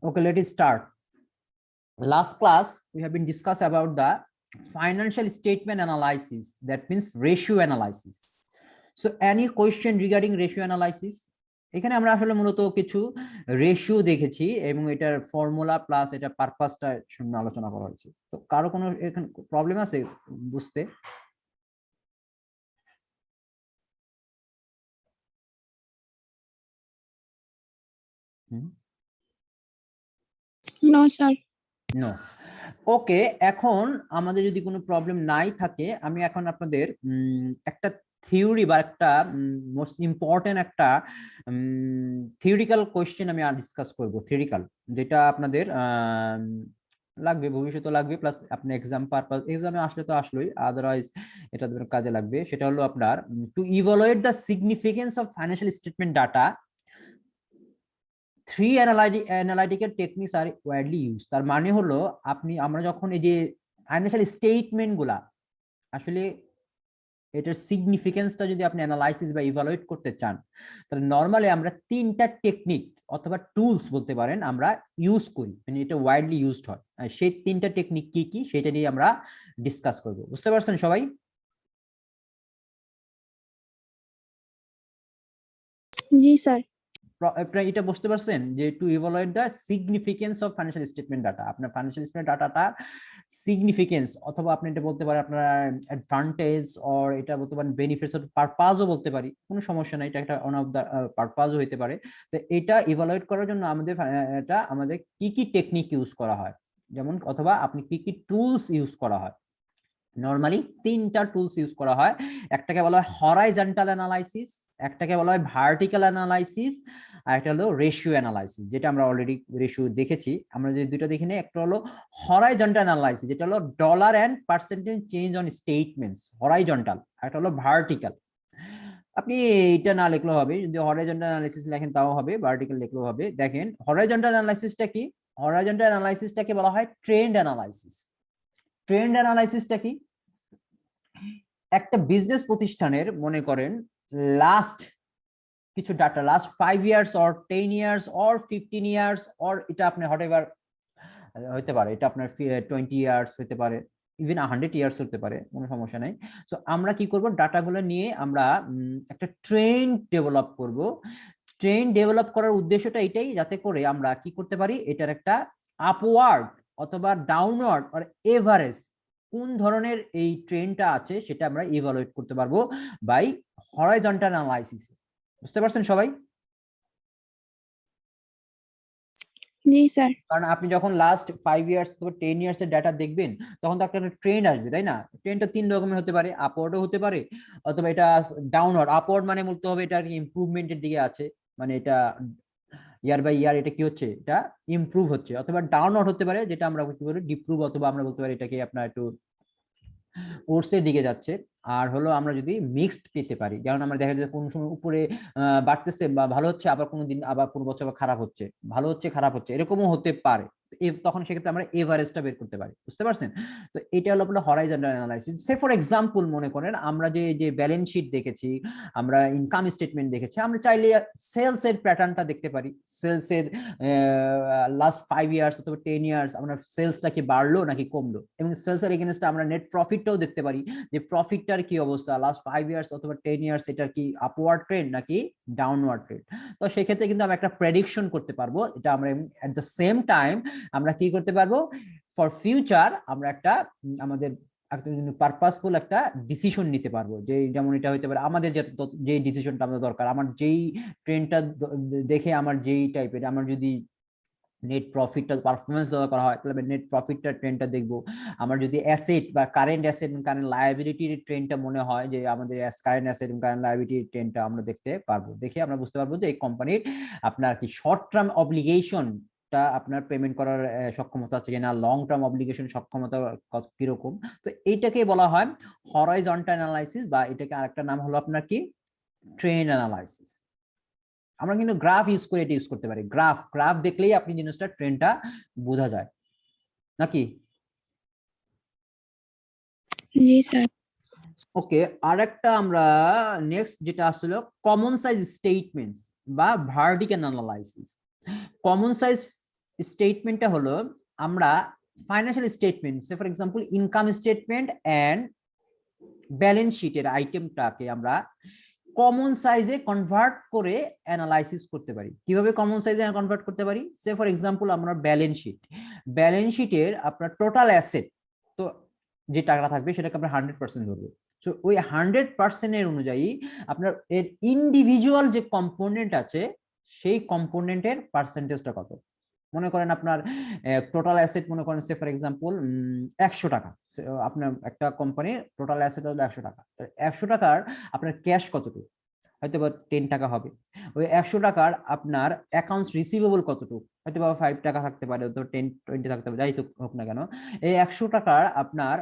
Okay, let us start. Last class we have been discussed about the financial statement analysis, that means ratio analysis. So any question regarding ratio analysis? এখানে আমরা আসলে মূলত কিছু ratio দেখেছি এবং এটার formula plus এটা পারপাসটা সামনে আলোচনা করা হয়েছে। তো কারো কোনো এখানে প্রবলেম আছে বুঝতে? No sir. নো। ওকে, এখন আমাদের যদি কোনো প্রবলেম নাই থাকে, আমি এখন আপনাদের একটা থিওরি বা একটা মোস্ট ইম্পর্টেন্ট একটা থিওরিক্যাল কোয়েশ্চেন আমি ডিসকাস করব, থিওরিক্যাল, যেটা আপনাদের লাগবে, ভবিষ্যতে লাগবে, প্লাস আপনি এক্সাম পারপাস, এক্সামে আসলে তো আসলোই, আদারওয়াইজ এটা কাজে লাগবে। সেটা হলো আপনার to evaluate the significance of financial statement data, three analytical techniques are widely use. তার মানে হলো আমরা যখন এই যে ফাইন্যান্সিয়াল স্টেটমেন্ট গুলা আসলে এটার সিগনিফিকেন্সটা যদি আপনি অ্যানালাইসিস বা ইভালুয়েট করতে চান, তাহলে নর্মালি আমরা তিনটা টেকনিক অথবা টুলস বলতে পারেন আমরা ইউজ করি, মানে এটা ওয়াইডলি ইউজড হয়। আর সেই তিনটা টেকনিক কি কি সেটা নিয়ে আমরা ডিসকাস করব। বুঝতে পারছেন সবাই? জি স্যার। এটা বুঝতে পারছেন যে two evaluate the significance of financial statement data, আপনার ফাইন্যান্সিয়াল স্টেটমেন্ট ডাটাটা সিগনিফিকেন্স, অথবা আপনি এটা বলতে পারেন আপনার অ্যাডভান্টেজ, অর এটা বলতে পারেন বেনিফিটস, পারপাসও বলতে পারি, কোনো সমস্যা নাই, এটা একটা ওয়ান অফ দ্য পারপাসও হইতে পারে। তো এটা ইভালুয়েট করার জন্য আমাদের কি কি টেকনিক ইউজ করা হয়, যেমন অথবা আপনি কি কি টুলস ইউজ করা হয়। নরমালি তিনটা টুলস ইউজ করা হয়, একটাকে বলা হয় হরাইজন্টাল অ্যানালাইসিস, একটাকে বলা হয় ভার্টিক্যাল অ্যানালাইসিস, আর একটা হলো রেশিও অ্যানালাইসিস, যেটা আমরা অলরেডি রেশিও দেখেছি। আমরা যে দুটো দেখি না, একটা হলো হরাইজন্টাল অ্যানালাইসিস, যেটা হলো dollar and percentage change on statements, horizontal. আর একটা হলো ভার্টিক্যাল। আপনি এটা না লিখলেও হবে, যদি হরাইজন্টাল অ্যানালাইসিস লেখেন তাও হবে, ভার্টিক্যাল লিখলেও হবে। দেখেন হরাইজন্টাল অ্যানালাইসিসটা কি? হরাইজন্টাল অ্যানালাইসিসটাকে বলা হয় ট্রেন্ড অ্যানালাইসিস। ট্রেন্ড অ্যানালাইসিসটা কি? একটা বিজনেস প্রতিষ্ঠানের মনে করেন লাস্ট কিছু data, last 5 years or 10 years or 15 years, or এটা আপনি হটএভার হতে পারে, এটা আপনার 20 ইয়ার্স হতে পারে, ইভেন 100 ইয়ার্স হতে পারে, কোনো সমস্যা নাই। সো আমরা কি করব, ডাটাগুলো নিয়ে আমরা একটা ট্রেন্ড ডেভেলপ করব। ট্রেন্ড ডেভেলপ করার উদ্দেশ্যটা এটাই, যাতে করে আমরা কি করতে পারি, এটার একটা আপওয়ার্ড অথবা ডাউনওয়ার্ড আর এভারেজ কোন ধরনের এই ট্রেন্ডটা আছে সেটা আমরা ইভালুয়েট করতে পারবো বাই হরাইজন্টাল অ্যানালাইসিস। বুঝতে পারছেন সবাই? জি স্যার। কারণ আপনি যখন লাস্ট 5 ইয়ার্স অথবা 10 ইয়ার্স এর ডাটা দেখবেন, তখন তো একটা ট্রেন্ড আসবে, তাই না? ট্রেন্ডটা তিন রকমের হতে পারে, আপওয়ার্ডও হতে পারে, অথবা এটা ডাউনওয়ার্ড। আপওয়ার্ড মানে বলতে হবে এটা ইমপ্রুভমেন্টের দিকে আছে, মানে এটা ইয়ার বাই ইয়ার এটা কি হচ্ছে, এটা ইমপ্রুভ হচ্ছে। অথবা ডাউনওয়ার্ড হতে পারে, যেটা আমরা কি বলি ডিপ্রুভ, অথবা আমরা বলতে পারি এটাকে আপনার একটু কোর্সের দিকে যাচ্ছে। আর হলো আমরা যদি মিক্সড পেতে পারি, যেমন আমরা দেখা যায় কোন সময় উপরে বাড়তেছে বা ভালো হচ্ছে, আবার কোনো দিন আবার কোনো বছর খারাপ হচ্ছে, ভালো হচ্ছে খারাপ হচ্ছে, এরকমও হতে পারে। তখন সেক্ষেত্রে আমরা এভারেজটা বের করতে পারি। বুঝতে পারছেন? তো এটা হলো আপনার horizontal analysis. Say for example মনে করেন আমরা যে ব্যালেন্স শিট দেখেছি, আমরা ইনকাম স্টেটমেন্ট দেখেছি, আমরা চাইলে সেলস এর প্যাটার্নটা দেখতে পারি। সেলস এর লাস্ট 5 ইয়ার্স অথবা 10 ইয়ার্স আমরা সেলসটা কি বাড়লো নাকি কমলো, এবং সেলস এর এগেইনস্টে আমরা নেট প্রফিটটাও দেখতে পারি, যে প্রফিটটার কি অবস্থা লাস্ট 5 ইয়ার্স অথবা 10 ইয়ার্স, এটার কি আপওয়ার্ড ট্রেন্ড নাকি ডাউনওয়ার্ড ট্রেন্ড। তো সেক্ষেত্রে কিন্তু আমরা একটা প্রেডিকশন করতে পারবো। এটা আমরা এট দ্য সেম টাইম আমরা কি করতে পারবো, ফর ফিউচার আমরা একটা আমাদের পারপাসফুল একটা ডিসিশন নিতে পারবো, যে যেমন এটা হইতে পারে আমাদের যে ডিসিশনটা আমাদের দরকার, আমার যেই ট্রেন্ডটা দেখে আমার যেই টাইপের, আমার যদি নেট প্রফিটটা পারফরমেন্স দেওয়া করা হয়, তাহলে নেট প্রফিটটা ট্রেন্ডটা দেখবো। আমার যদি অ্যাসেট বা কারেন্ট অ্যাসেট এবং কারেন্ট লায়াবিলিটির ট্রেন্ডটা মনে হয়, যে আমাদের কারেন্ট অ্যাসেট এবং কারেন্ট লায়াবিলিটির ট্রেন্ডটা আমরা দেখতে পারবো, দেখে আমরা বুঝতে পারবো যে এই কোম্পানির আপনার কি শর্ট টার্ম অব্লিগেশন আপনার পেমেন্ট করার সক্ষমতা আছে কিনা, লং টার্ম অব্লিগেশন সক্ষমতা কিরকম। তো এইটাকে বলা হয় হরাইজন্টাল অ্যানালাইসিস, বা এটাকে আরেকটা নাম হলো আপনার কি ট্রেন্ড অ্যানালাইসিস। আমরা কিন্তু গ্রাফ ইউজ করে এটা ইউজ করতে পারি। গ্রাফ দেখলেই আপনি জিনিসটা ট্রেন্ডটা বোঝা যায় নাকি? জি স্যার। ওকে, আরেকটা আমরা নেক্সট যেটা আসলে কমন সাইজ স্টেটমেন্টস বা ভার্টিক্যাল অ্যানালাইসিস। কমন সাইজ স্টেটমেন্টটা হলো আমরা financial statement, say for example income statement and balance শিটের আইটেমটাকে আমরা কমন সাইজে কনভার্ট করে অ্যানালাইসিস করতে পারি। কিভাবে কমন সাইজে কনভার্ট করতে পারি? সে ফর এক্সাম্পল আমরা ব্যালেন্স শিটের আপনার টোটাল অ্যাসেট, তো যে টাকাটা থাকবে সেটাকে আমরা 100% ধরবো। সো ওই 100% অনুযায়ী আপনার এর ইন্ডিভিজুয়াল যে কম্পোনেন্ট আছে সেই কম্পোনেন্টের পার্সেন্টেজটা কত। মনে করেন আপনার টোটাল অ্যাসেট মনে করেন সে ফর এক্সাম্পল 100 টাকা, আপনার একটা কোম্পানির টোটাল অ্যাসেট হলো 100 টাকা, 100 টাকার আপনার ক্যাশ কতটুকু? হয়তো বা 10 টাকা হবে। ওই 100 টাকার আপনার অ্যাকাউন্টস রিসিভেবল কতটুকু? হয়তো বা 5 টাকা থাকতে পারে, তো 10-20 থাকতে পারে, যাই হোক না কেন। এই 100 টাকার আপনার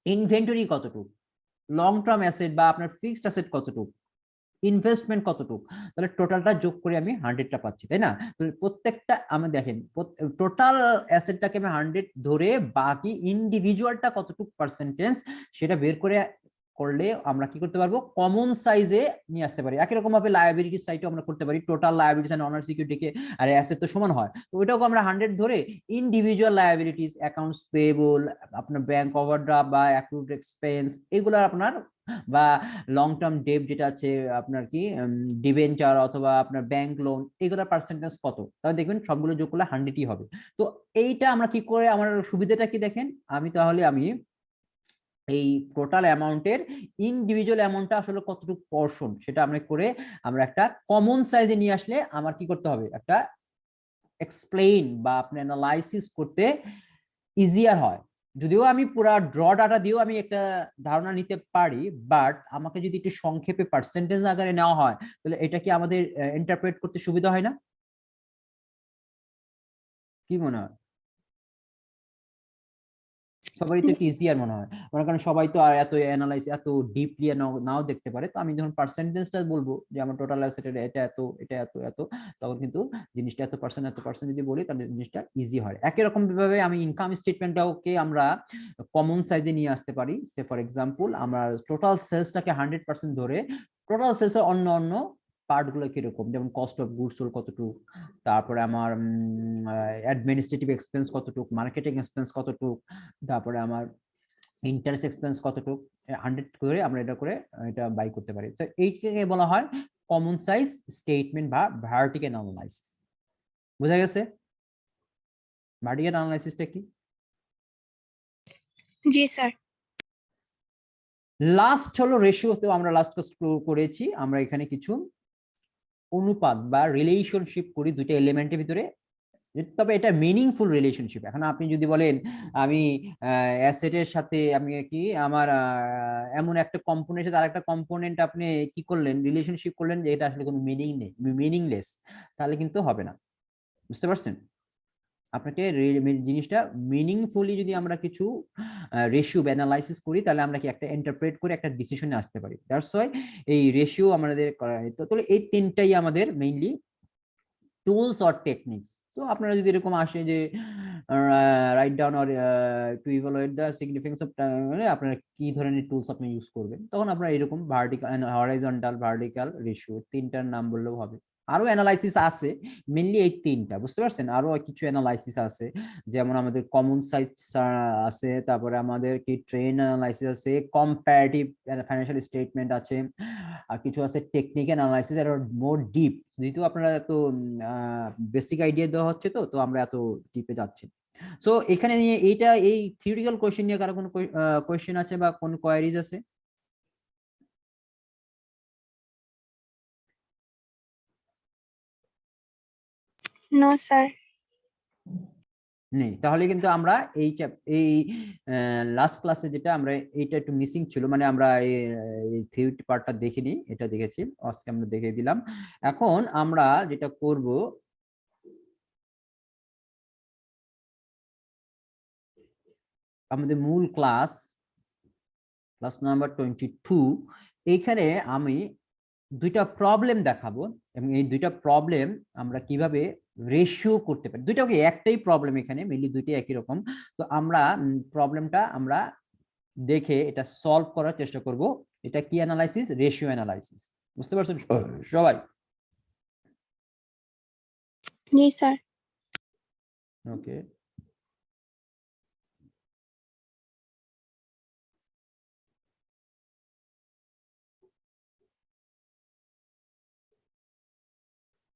ইনভেন্টরি কতটুকু, লং টার্ম অ্যাসেট বা আপনার ফিক্সড অ্যাসেট কতটুকু, ইনভেস্টমেন্ট কতটুকু, তাহলে টোটালটা যোগ করে আমি 100টা পাচ্ছি, তাই না? প্রত্যেকটা আমি দেখেন টোটাল অ্যাসেটটাকে আমি 100 ধরে বাকি ইন্ডিভিজুয়ালটা কতটুকু পার্সেন্টেজ সেটা বের করে করলে আমরা কি করতে পারবো, কমন সাইজে নিয়ে আসতে পারি। একই রকম ভাবে লায়াবিলিটি সাইডও আমরা করতে পারি, টোটাল লায়াবিলিটিস এন্ড অনার সিকিউরিটিকে আর অ্যাসেট তো সমান হয়, তো ওইটাও আমরা 100 ধরে ইন্ডিভিজুয়াল লায়াবিলিটিস, অ্যাকাউন্টস পেয়েবল, আপনার ব্যাংক ওভারড্রাফট বা অ্যাক্রুড এক্সপেন্স, এগুলো আপনার বা লং টার্ম ডেট যেটা আছে আপনার কি ডিবেঞ্চার অথবা আপনার ব্যাংক লোন, এগুলোর পার্সেন্টেজ কত, তাহলে দেখবেন সবগুলো যোগ করলে 100ই হবে। তো এইটা আমরা কি করে, আমার সুবিধাটা কি দেখেন, আমি এই টোটাল অ্যামাউন্টের ইন্ডিভিজুয়াল অ্যামাউন্টটা আসলে কতটুকু পোরশন সেটা আমরা করে আমরা একটা কমন সাইজে নিয়ে আসলে আমার কি করতে হবে, একটা এক্সপ্লেইন বা আপনি অ্যানালাইসিস করতে ইজিয়ার হয়। যদিও আমি পুরা ড্র ডাটা দিয়েও আমি একটা ধারণা নিতে পারি, বাট আমাকে যদি একটু সংক্ষেপে পার্সেন্টেজ আকারে নেওয়া হয় তাহলে এটা কি আমাদের ইন্টারপ্রেট করতে সুবিধা হয় না? কি মনে হয়? সবারই তো একটু ইজিয়ার মনে হয়, মনে করেন সবাই তো আর এত অ্যানালাইজ এত ডিপলি নাও দেখতে পারে। তো আমি যখন পার্সেন্টেজটা বলবো যে আমার টোটাল অ্যাসেটের এটা এত, এটা এত এত, তখন কিন্তু জিনিসটা এত পার্সেন্ট যদি বলি তাহলে জিনিসটা ইজি হয়। একই রকম ভাবে আমি ইনকাম স্টেটমেন্টটাকে আমরা কমন সাইজে নিয়ে আসতে পারি। সে ফর এক্সাম্পল আমরা টোটাল সেলসটাকে 100% ধরে টোটাল সেলসের অন্য অন্য পার্ট গুলো কিরকম, যেমন কস্ট অফ গুডস সোল্ড কতটুকু, তারপরে আমার অ্যাডমিনিস্ট্রেটিভ এক্সপেন্স কতটুকু, মার্কেটিং এক্সপেন্স কতটুকু, তারপরে আমার ইন্টারেস্ট এক্সপেন্স কতটুকু, 100 করে আমরা এটা করে এটা বাই করতে পারি। তো এইটাকে বলা হয় কমন সাইজ স্টেটমেন্ট বা ভার্টিক্যাল অ্যানালাইসিস। বোঝা গেছে ভার্টিক্যাল অ্যানালাইসিসটা কি? জি স্যার। লাস্ট হলো রেশিও। তো আমরা লাস্ট করেছি, আমরা এখানে কিছু অনুপাত বা রিলেশনশিপ করি দুইটা এলিমেন্টের ভিতরে, তবে এটা মিনিংফুল রিলেশনশিপ। এখন আপনি যদি বলেন আমি অ্যাসেটের সাথে আমি কি আমার এমন একটা কম্পোনেন্টের সাথে আরেকটা কম্পোনেন্ট আপনি কি করলেন, রিলেশনশিপ করলেন, যে এটা আসলে কোনো মিনিং নেই, মিনিংলেস, তাহলে কিন্তু হবে না। বুঝতে পারছেন? আপনাকে জিনিসটা মিনিংফুলি যদি আমরা কিছু রেশিও অ্যানালাইসিস করি তাহলে আমরা কি একটা ইন্টারপ্রেট করে একটা ডিসিশনে আসতে পারি। দ্যাটস ওয়াই এই রেশিও আমাদের করা। তো তাহলে এই তিনটাই আমাদের মেইনলি টুলস অর টেকনিক্স। তো আপনারা যদি এরকম আসে যে write down or two evaluate the significance of, আপনারা কি ধরনের টুলস আপনি ইউজ করবেন, তখন আপনারা এরকম ভার্টিক্যাল হরাইজন্টাল ভার্টিক্যাল রেশিও তিনটার নাম বললেও হবে। আরো অ্যানালাইসিস আছে, মেইনলি এই তিনটা। বুঝতে পারছেন? আরো কিছু অ্যানালাইসিস আছে, যেমন আমাদের কমন সাইজ আছে, তারপরে আমাদের কি ট্রেন অ্যানালাইসিস আছে, কম্পারেটিভ ফাইন্যান্সিয়াল স্টেটমেন্ট আছে, আর কিছু আছে টেকনিক্যাল অ্যানালাইসিস, আর মোর ডিপ। যেহেতু আপনারা এত বেসিক আইডিয়া দেওয়া হচ্ছে, তো তো আমরা এত ডিপে যাচ্ছি। সো এখানে নিয়ে এইটা এই থিওরিটিক্যাল কোশ্চেন নিয়ে কারো কোনো কোশ্চেন আছে বা কোন কোয়ারিজ আছে? No sir. নেই? তাহলে কিন্তু আমরা এই এই লাস্ট ক্লাসে যেটা আমরা এইটা একটু মিসিং ছিল, মানে আমরা এই থিওরি পার্টটা দেখিনি, এটা দেখেছি, আজকে আমরা দেখে দিলাম। এখন আমরা যেটা করব, আমাদের মূল ক্লাস নাম্বার 22, এইখানে আমি দুইটা প্রবলেম দেখাবো, এবং এই দুইটা প্রবলেম আমরা কিভাবে রেশিও করতে পারি। দুইটা কি একটাই প্রবলেম, এখানে মেইনলি দুইটাই একই রকম। তো আমরা প্রবলেমটা আমরা দেখে এটা সলভ করার চেষ্টা করব। এটা কি অ্যানালাইসিস? Ratio analysis. বুঝতে পারছেন সবাই? জি স্যার। Okay,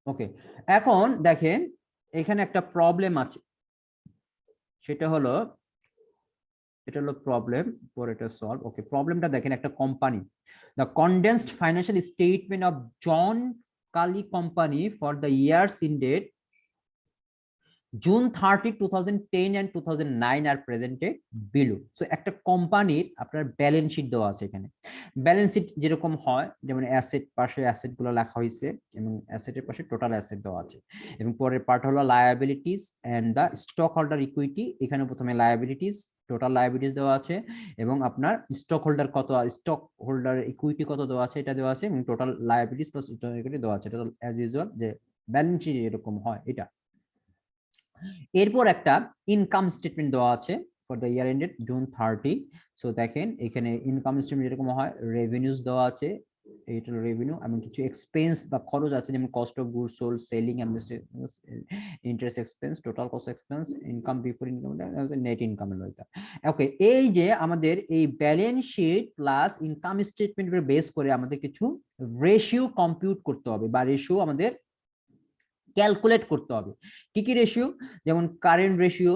okay. এখন দেখেন এখানে একটা প্রবলেম আছে, সেটা হলো প্রবলেম ফর এটা সলভ। ওকে, প্রবলেমটা দেখেন, একটা company, the condensed financial statement of John Kali company for the years ended June 30, 2010 and 2009 are presented below. So একটা কোম্পানির আপনার ব্যালেন্স শিট দেওয়া আছে এখানে। ব্যালেন্স শিট যেরকম হয়, যেমন অ্যাসেট পাশে অ্যাসেট গুলো লেখা হয়েছে এবং অ্যাসেটের পাশে টোটাল অ্যাসেট দেওয়া আছে, এবং পরের পার্ট হলো liabilities and the stock holder equity. এখানে প্রথমে লায়াবিলিটিস, টোটাল লায়াবিলিটিস দেওয়া আছে, এবং আপনার স্টক হোল্ডার কত, স্টক হোল্ডার ইকুইটি কত দেওয়া আছে এটা দেওয়া আছে, এবং টোটাল লায়াবিলিটিস প্লাস ইকুইটি দেওয়া আছে। এটা অ্যাজ ইউজুয়াল যে ব্যালেন্স শিট এরকম হয় এটা। এরপর একটা ইনকাম স্টেটমেন্ট দেওয়া আছে for the year ended June 30। So দেখেন এখানে ইনকাম স্টেটমেন্ট যেরকম হয়, রেভিনিউজ দেওয়া আছে, এইটা রেভিনিউ, এবং কিছু এক্সপেন্স বা খরচ আছে, যেমন cost of goods sold, selling, interest expense, total cost expense, income before income, net income এর লইতা। ওকে, এই যে আমাদের এই ব্যালেন্স শিট প্লাস ইনকাম স্টেটমেন্টের বেস করে আমাদের কিছু রেশিও কম্পিউট করতে হবে, বা রেশিও আমাদের ক্যালকুলেট করতে হবে। কি কি রেশিও? যেমন current ratio,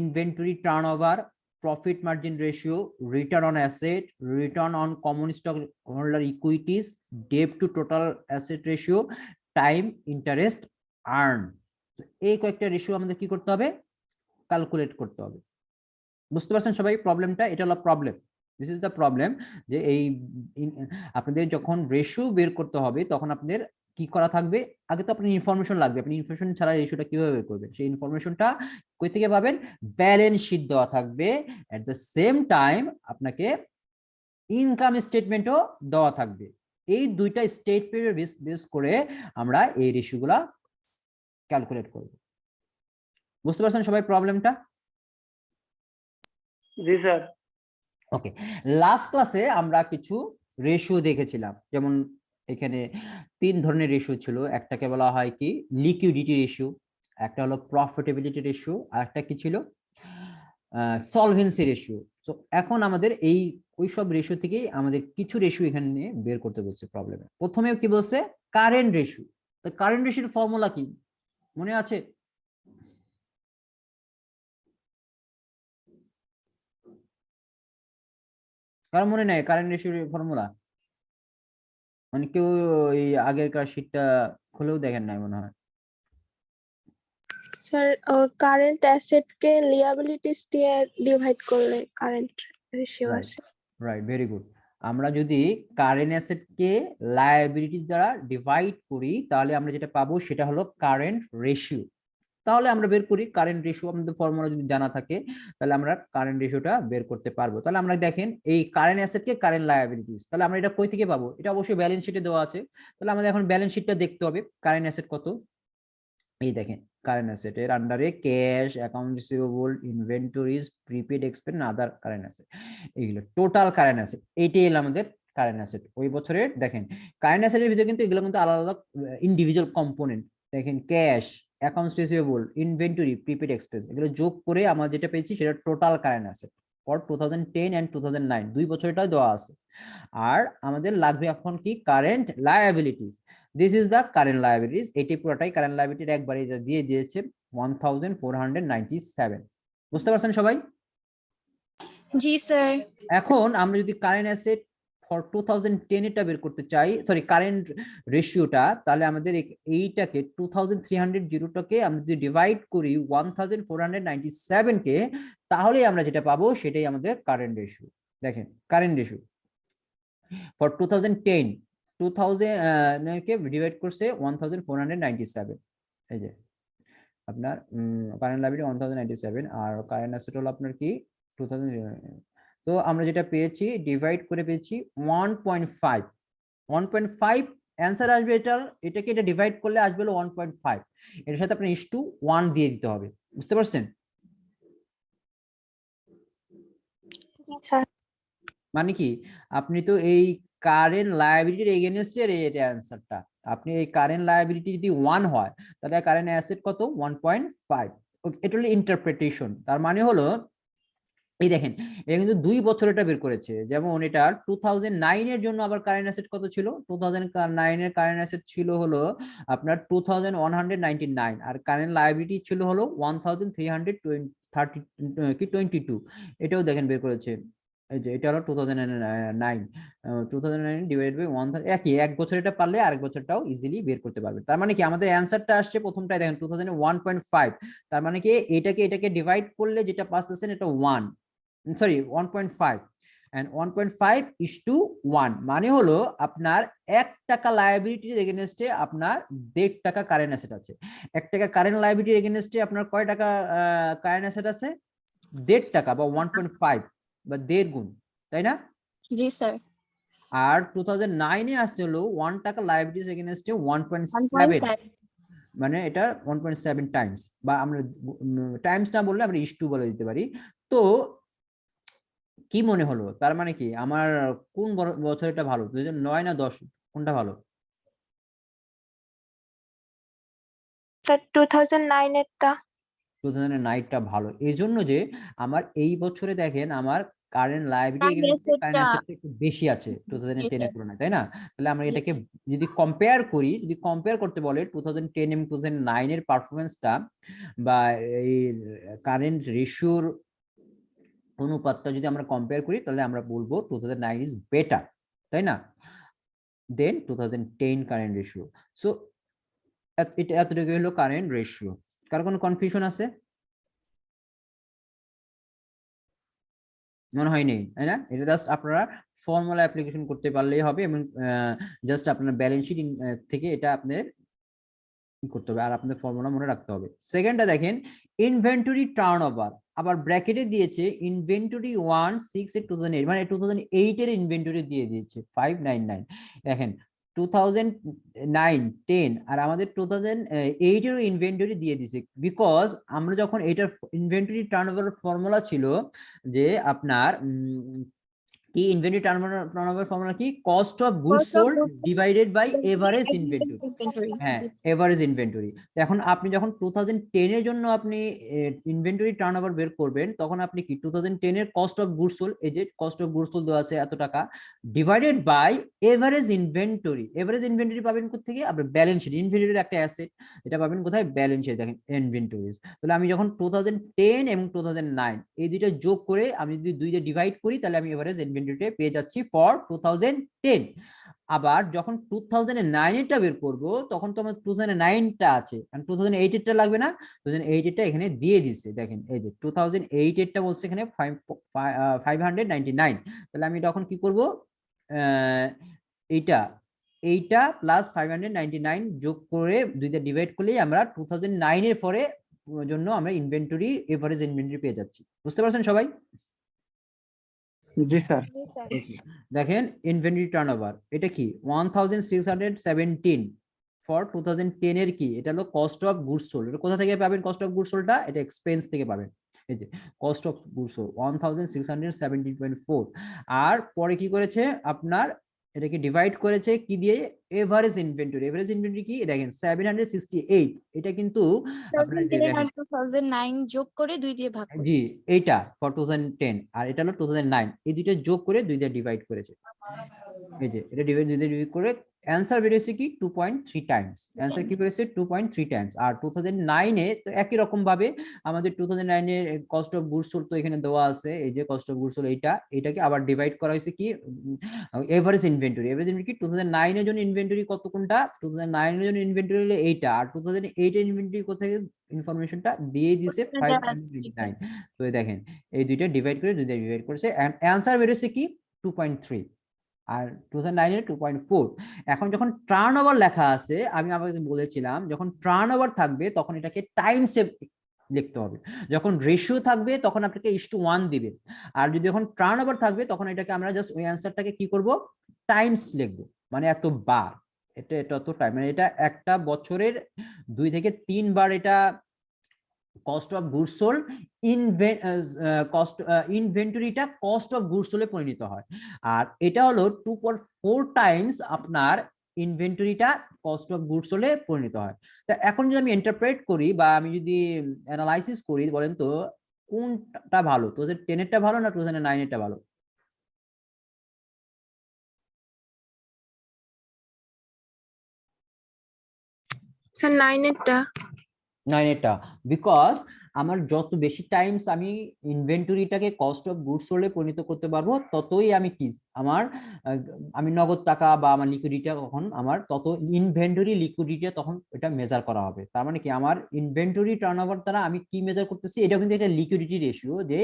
inventory turnover, profit margin ratio, return on asset, return on common stock holder equities, debt to total asset ratio, time, interest earn. এই কয়েকটা রেশিও আমাদের কি করতে হবে? ক্যালকুলেট করতে হবে। বুঝতে পারছেন সবাই প্রবলেমটা? এটা হলো problem, this is the problem. যে এই আপনাদের যখন রেশিও বের করতে হবে তখন আপনাদের কি করা থাকবে? আগে তো আপনার ইনফরমেশন লাগবে, আপনি ইনফরমেশন ছাড়া রেশিওটা কিভাবে বের করবেন? সেই ইনফরমেশনটা কই থেকে পাবেন? ব্যালেন্স শিট দেওয়া থাকবে, এট দ্য সেম টাইম আপনাকে ইনকাম স্টেটমেন্টও দেওয়া থাকবে। এই দুইটা স্টেটমেন্টের বেস করে আমরা এই রেশিওগুলা ক্যালকুলেট করব। বুঝতে পারছেন সবাই প্রবলেমটা? জি স্যার। ওকে, লাস্ট ক্লাসে আমরা কিছু রেশিও দেখেছিলাম, যেমন এখানে 3 ধরনের রেশিও ছিল। একটাকে বলা হয় কি লিকুইডিটি রেশিও, একটা হলো প্রফিটেবিলিটি রেশিও, আর একটা কি ছিল সলভেন্সি রেশিও। তো এখন আমাদের এই ওই সব রেশিও থেকেই আমাদের কিছু রেশিও এখানে নিয়ে বের করতে বলছে প্রবলেমে। প্রথমে কি বলছে? Current ratio. তো কারেন্ট রেশিওর ফর্মুলা কি মনে আছে? কারণ মনে নাই কারেন্ট রেশিওর ফর্মুলা? মানে কেউ এই আগেরকার শীটটা খুলেও দেখেন নাই মনে হয়। স্যার কারেন্ট অ্যাসেট কে লিয়াবিলিটিস দিয়ে ডিভাইড করলে কারেন্ট রেশিও রাইট, আসে। Right, very good. আমরা যদি কারেন্ট অ্যাসেট কে লায়াবিলিটিস দ্বারা ডিভাইড করি তাহলে আমরা যেটা পাবো সেটা হলো কারেন্ট রেশিও। তাহলে আমরা বের করি কারেন্ট রেশিও, আমাদের ফর্মুলা যদি জানা থাকে তাহলে আমরা কারেন্ট রেশিওটা বের করতে পারবো। তাহলে আমরা দেখেন এই কারেন্ট অ্যাসেট কে কারেন্ট লায়াবিলিটিস, তাহলে আমরা এটা কই থেকে পাবো? এটা অবশ্যই ব্যালেন্স শিটে দেওয়া আছে। তাহলে আমাদের এখন ব্যালেন্স শিটটা দেখতে হবে, কারেন্ট অ্যাসেট কত। এই দেখেন কারেন্ট অ্যাসেট এর আন্ডারে cash, account receivable, inventories, prepaid expense, other current asset, এইগুলো টোটাল কারেন্ট অ্যাসেট। এইটাই হলো আমাদের কারেন্ট অ্যাসেট ওই বছরের। দেখেন কারেন্ট অ্যাসেটের ভিতরে কিন্তু এগুলো কিন্তু আলাদা আলাদা ইন্ডিভিজুয়াল কম্পোনেন্ট। দেখেন cash, accounts receivable, inventory, prepaid expense, এগুলো যোগ করে আমরা যেটা পেয়েছি সেটা total current asset for 2010 and 2009, 2 বছরটাই দেওয়া আছে। আর আমাদের লাগবে এখন কি? Current liabilities. This is the current liabilities. এটি পুরোটাই কারেন্ট লায়াবিলিটির একবারে এটা দিয়ে দিয়েছে 1497। বুঝতে পারছেন সবাই? জি স্যার। এখন আমরা যদি কারেন্ট অ্যাসেট ফর 2010 এটা বের করতে চাই, সরি কারেন্ট রেশিওটা, তাহলে আমাদের এইটাকে 2300 আমরা যদি ডিভাইড করি 1497 কে, তাহলে আমরা যেটা পাবো সেটাই আমাদের কারেন্ট রেশিও। দেখেন current ratio for 2010, 2000 K divide করছে 1497। এই যে আপনার কারেন্ট লায়াবিলিটি 1097 আর কারেন্ট অ্যাসেট হলো আপনার কি 2000। তো আমরা যেটা পেয়েছি ডিভাইড করে পেয়েছি 1.5। 1.5 অ্যান্সার আসবে এটার, এটাকে এটা ডিভাইড করলে আসবে হলো 1.5। এর সাথে আপনার ইস টু 1 দিয়ে দিতে হবে। বুঝতে পারছেন? জি স্যার। মানে কি আপনি তো এই কারেন্ট লায়াবিলিটির এগেইনস্ট এর এটা অ্যান্সারটা, আপনি এই কারেন্ট লায়াবিলিটি যদি 1 হয় তাহলে কারেন্ট অ্যাসেট কত 1.5। এটা হলো ইন্টারপ্রিটেশন। তার মানে হলো এই দেখেন এটা কিন্তু 2 বছর এটা বের করেছে। যেমন এটা 2009 এর জন্য আবার কারেন্ট অ্যাসেট কত ছিল, 2009 এর কারেন্ট অ্যাসেট ছিল হলো আপনার 2199 আর কারেন্ট লায়াবিলিটি ছিল হলো 1322। এটাও দেখেন বের করেছে। এই যে এটা হলো 2009, 2009 ডিভাইড বাই 1, একই এক বছর এটা পারলে আরেক বছরটাও ইজিলি বের করতে পারবে। তার মানে কি আমাদের অ্যানসারটা আসছে প্রথমটাই দেখেন 2001.5। তার মানে কি এটাকে ডিভাইড করলে যেটা পাচ্ছেন এটা 1, সরি 1.5 and 1.5 is to 1 মানে হলো আপনার 1 টাকা লায়াবিলিটির এগেইনস্টে আপনার 1.5 টাকা কারেন্ট অ্যাসেট আছে। 1 টাকা কারেন্ট লায়াবিলিটির এগেইনস্টে আপনার কয় টাকা কারেন্ট অ্যাসেট আছে? 1.5 টাকা বা 1.5 বা 1.5 গুণ, তাই না? জি স্যার। আর 2009 এ আসছে হলো 1 টাকা লায়াবিলিটিস এগেইনস্টে 1.7, 1.7 মানে এটা 1.7 টাইমস, বা আমরা টাইমস না বললে আমরা ইস টু বলে দিতে পারি। তো কি মনে হলো, তার মানে কি আমার কোন বছর এটা ভালো, 2009 না 10, কোনটা ভালো? 2009 এরটা। 2009টা ভালো এই জন্য যে আমার এই বছরে দেখেন আমার কারেন্ট লায়াবিলিটি এগেইনস্টে কারেন্ট অ্যাসেটটা একটু বেশি আছে 2010 এর তুলনায়, তাই না? তাহলে আমরা এটাকে যদি কম্পেয়ার করি, যদি কম্পেয়ার করতে বলে 2010 এবং 2009 এর পারফরমেন্সটা বা এই কারেন্ট রেশিওর অনুপাতটা যদি আমরা কম্পেয়ার করি তাহলে আমরা বলবো 2009 ইজ বেটার, তাই না, দেন 2010 কারেন্ট রেশিও। সো এটা এতটুকু হলো কারেন্ট রেশিও। কার কোনো কনফিউশন আছে? মনে হয় নেই, তাই না? এটা জাস্ট আপনারা ফর্মুলা অ্যাপ্লিকেশন করতে পারলেই হবে এবং জাস্ট আপনার ব্যালেন্স শিট থেকে এটা আপনার করতে হবে আর আপনাদের ফর্মুলা মনে রাখতে হবে। সেকেন্ডটা দেখেন ইনভেন্টরি টার্নওভার, আবার ব্র্যাকেটে দিয়েছে ইনভেন্টরি 16 2008, মানে 2008 এর ইনভেন্টরি দিয়ে দিয়েছে 599। দেখেন 2009 10 আর আমাদের 2008 এর ইনভেন্টরি দিয়ে দিয়েছে, বিকজ আমরা যখন এটার ইনভেন্টরি টার্নওভার ফর্মুলা ছিল যে আপনার কি ইনভেন্টরি টার্নওভার ফর্মুলা কি, cost of goods sold divided by average inventory. হ্যাঁ, এভারেজ ইনভেন্টরি। এখন আপনি যখন 2010 এর জন্য আপনি ইনভেন্টরি টার্নওভার বের করবেন তখন আপনি কি 2010 এর কস্ট অফ গুডস সোল্ড, এই যে কস্ট অফ গুডস সোল্ড দেওয়া আছে এত টাকা, divided by average inventory. Average inventory পাবেন কোথা থেকে? আপনার ব্যালেন্স শিট, ইনভেন্টরির একটা অ্যাসেট, এটা পাবেন কোথায়? Balance sheet. দেখেন ইনভেন্টরিজ। তাহলে আমি যখন 2010 এবং 2009 এই দুইটা যোগ করে আমি যদি দুইটা ডিভাইড করি তাহলে আমি এভারেজ ইনভেন্টরিটা পেয়ে যাচ্ছি ফর 2010। আবার যখন 2009 এরটা বের করব তখন তো আমার 2009টা আছে, কারণ 2008 এরটা লাগবে না, 2008 এরটা এখানে দিয়ে দিচ্ছে। দেখেন এই যে 2008 এরটা বলছে এখানে 599। তাহলে আমি তখন কি করব, এইটা এইটা প্লাস 599 যোগ করে দুইটা ডিভাইড করলেই আমরা 2009 এর পরে জন্য আমরা ইনভেন্টরি এভারেজ ইনভেন্টরি পেয়ে যাচ্ছি। বুঝতে পারছেন সবাই? জি স্যার। দেখেন ইনভেন্টরি টার্নওভার এটা কি 1617 ফর 2010 এর কি, এটা হলো কস্ট অফ গুডস সোল্ড। এটা কোথা থেকে পাবেন কস্ট অফ গুডস সোল্ডটা? এটা এক্সপেন্স থেকে পাবেন। এই যে কস্ট অফ গুডস সোল্ড 1617.4। আর পরে কি করেছে আপনার, এটাকে ডিভাইড করেছে কি দিয়ে? Average inventory. এভারেজ ইনভেন্টরি কি দেখেন 768। এটা কিন্তু আপনার যে দেখেন 2009 যোগ করে 2 দিয়ে ভাগ জি, করছি। এইটা ফর 2010 আর এটা হলো 2009, এই দুইটা যোগ করে দুইটা ডিভাইড করেছে। এই যে এটা ডিভাইড করে অ্যানসার বেরিয়েছে কি 2.3 টাইমস। অ্যানসার কি বেরিয়েছে 2.3 টাইমস। আর 2009 এ তো একই রকম ভাবে আমাদের 2009 এর কস্ট অফ গুডস সোল্ড তো এখানে দেওয়া আছে, এই যে কস্ট অফ গুডস সোল্ড এটাকে আবার ডিভাইড করা হয়েছে কি এভারেজ ইনভেন্টরি। এভারেজ ইনভেন্টরি কি 2009 এর জন্য ইনভেন্টরি কত, কোনটা 2009 এর জন্য ইনভেন্টরি হলো এইটা, আর 2008 এর ইনভেন্টরি কোথায় ইনফরমেশনটা দিয়ে দিয়েছে 599। তো দেখেন এই দুইটা ডিভাইড করে দুইটা ডিভাইড করেছে অ্যানসার বেরিয়েছে কি 2.3 আর 2009 এর 2.4। এখন যখন টার্নওভার লেখা আছে আমি আপনাকে বলেছিলাম যখন টার্নওভার থাকবে তখন এটাকে টাইমসে লিখতে হবে, যখন রেশিও থাকবে তখন আপনাকে 1 দিবে, আর যদি এখন টার্নওভার থাকবে তখন এটাকে আমরা জাস্ট ওই অ্যানসারটাকে কি করব টাইমস লিখবো, মানে এত বার, এটা এত টাইম, মানে এটা একটা বছরের 2 থেকে 3 বার এটা কস্ট অফ গুডস সোল্ড ইনভেন্টরিটা কস্ট অফ গুডস সোল্ডে পরিণত হয়। আর এটা হলো 2.4 টাইমস আপনার ইনভেন্টরিটা কস্ট অফ গুডস হলে পরিণত হয়। তা এখন যদি আমি ইন্টারপ্রেট করি বা আমি যদি অ্যানালাইসিস করি, বলেন তো কোনটা ভালো, 2010 এরটা ভালো না 2009 এরটা ভালো? স্যার 9 এরটা। 9 এরটা, বিকজ আমার যত বেশি টাইমস আমি ইনভেন্টরিটাকে কস্ট অফ গুডস সোল্ডে পরিণত করতে পারবো, ততই আমি কি আমার আমি নগদ টাকা বা আমার লিকুইডিটি তখন আমার তত ইনভেন্টরি লিকুইডিটি তখন এটা মেজার করা হবে। তার মানে কি আমার ইনভেন্টরি টার্নওভার দ্বারা আমি কি মেজার করতেছি, এটা কিন্তু একটা লিকুইডিটি রেশিও, যে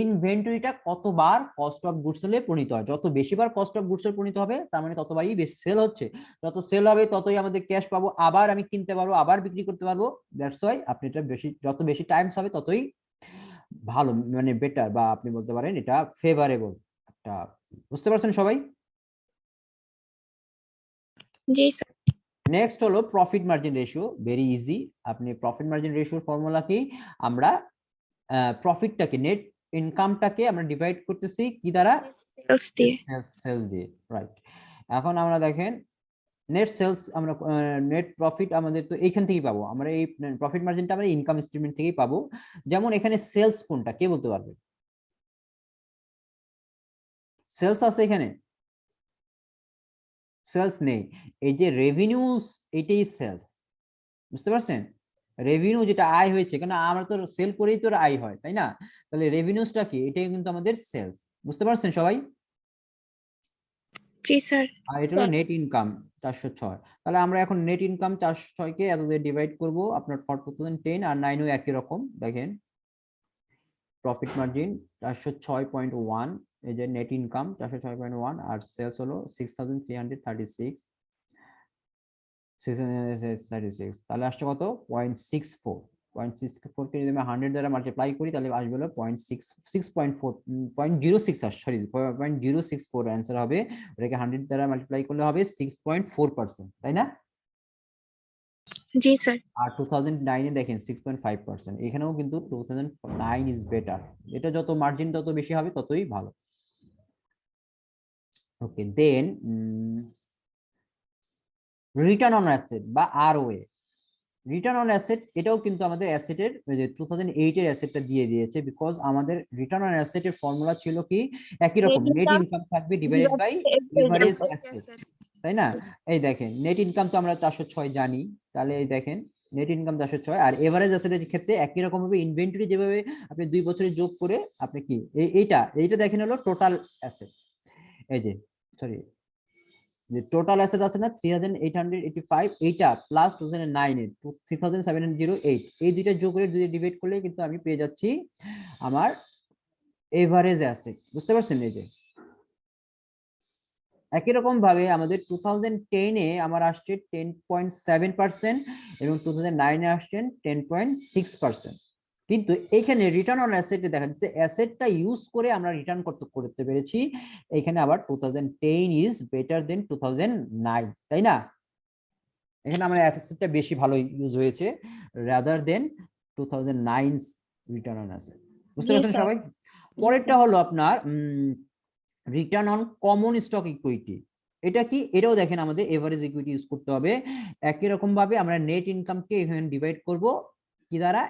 ইনভেন্টরিটা কতবার কস্ট অফ গুডস সোল্ডে পরিণত হয়। যত বেশিবার কস্ট অফ গুডস সোল্ডে পরিণত হবে তার মানে ততবারই বেশি সেল হচ্ছে, যত সেল হবে ততই আমাদের ক্যাশ পাবো, আবার আমি কিনতে পারবো, আবার বিক্রি করতে পারবো। দ্যাটস ওয়াই আপনি এটা বেশি, যত বেশি টাইমস হবে ততই ভালো, মানে বেটার, বা আপনি বলতে পারেন এটা ফেভারেবল একটা। বুঝতে পারছেন সবাই? জি স্যার। নেক্সট হলো profit margin ratio, very easy. আপনি প্রফিট মার্জিন রেশিওর ফর্মুলা কি, আমরা প্রফিটটাকে, নেট ইনকামটাকে আমরা ডিভাইড করতেছি কি দ্বারা, সেলস দিয়ে। সেল দিয়ে, রাইট। এখন আমরা দেখেন নেট সেলস, আমরা নেট প্রফিট আমাদের তো এইখান থেকেই পাবো, আমরা এই প্রফিট মার্জিনটা আমরা ইনকাম স্টেটমেন্ট থেকেই পাবো। যেমন এখানে সেলস কোনটা কে বলতে পারবে? সেলস আছে এখানে? সেলস নেই। এই যে রেভিনিউস, এটাই সেলস। বুঝতে পারছেন? রেভিনিউ যেটা আয় হয়েছে, কেন আমরা তো সেল করেই তো আয় হয়, তাই না? তাহলে রেভিনিউসটা কি, এটাই কিন্তু আমাদের সেলস। বুঝতে পারছেন সবাই? জি স্যার। আর এটা হলো নেট ইনকাম 406। তাহলে আমরা এখন নেট ইনকাম 406 কে এত দিয়ে ডিভাইড করব, আপনার ফর 2010 আর 9 ও একই রকম। দেখেন প্রফিট মার্জিন 406.1, এই যে নেট ইনকাম 406.1, আর সেলস হলো 6336, 636, তাহলে আসছে কত, 0.64। 0.64 কে যদি আমি 100 দ্বারা মাল্টিপ্লাই করি তাহলে আসবে হলো 0.64 অ্যান্সার হবে। ওটাকে 100 দ্বারা মাল্টিপ্লাই করলে হবে 6.4%, তাই না? জি স্যার। আর 2009 এ দেখেন 6.5%, এখানেও কিন্তু 2009 ইজ বেটার। এটা যত মার্জিন তত বেশি হবে ততই ভালো। ওকে, দেন রিটার্ন অন অ্যাসেট বা আরওএ। রিটার্ন অন অ্যাসেট, এটাও কিন্তু আমাদের অ্যাসেটের, যে 2008 এর অ্যাসেটটা দিয়ে দিয়েছে, বিকজ আমাদের রিটার্ন অন অ্যাসেটের ফর্মুলা ছিল কি, একই রকম, নেট ইনকাম থাকবে ডিভাইডেড বাই এভারেজ অ্যাসেট, তাই না? এই দেখেন নেট ইনকাম তো আমরা 406 জানি, তাহলে এই দেখেন নেট ইনকাম 406, আর এভারেজ অ্যাসেটের ক্ষেত্রে একই রকম ভাবে ইনভেন্টরি যেভাবে আপনি 2 বছরে যোগ করে আপনি কি এইটা দেখেন হলো টোটাল অ্যাসেট। এই যে সরি, যে টোটাল অ্যাসেট আছে না 3885, এইটা প্লাস 2009 এর 3708, এই দুইটা যোগ করে দুই ডিভাইড করলে কিন্তু আমি পেয়ে যাচ্ছি আমার এভারেজ অ্যাসেট। বুঝতে পারছেন? এই যে একই রকম ভাবে আমাদের 2010 এ আমার আসছে 10.7% এবং 2009 এ আসছেন 10.6%। কিন্তু এখানে রিটার্ন অন অ্যাসেটে দেখা যাচ্ছে অ্যাসেটটা ইউজ করে আমরা রিটার্ন করতে পেরেছি। এখানে আবার 2010 ইজ বেটার দেন 2009, তাই না? এখানে আমার অ্যাসেটটা বেশি ভালো ইউজ হয়েছে rather than 2009 return on asset. বুঝতে জি পারছেন স্যার। সবাই? জি পরেরটা স্যার। হলো আপনার return on common stock equity. এটা কি, এটাও দেখেন আমাদের এভারেজ ইকুইটি ইউজ করতে হবে। একই রকম ভাবে আমরা নেট ইনকামকে এখানে ডিভাইড করব কি দ্বারা,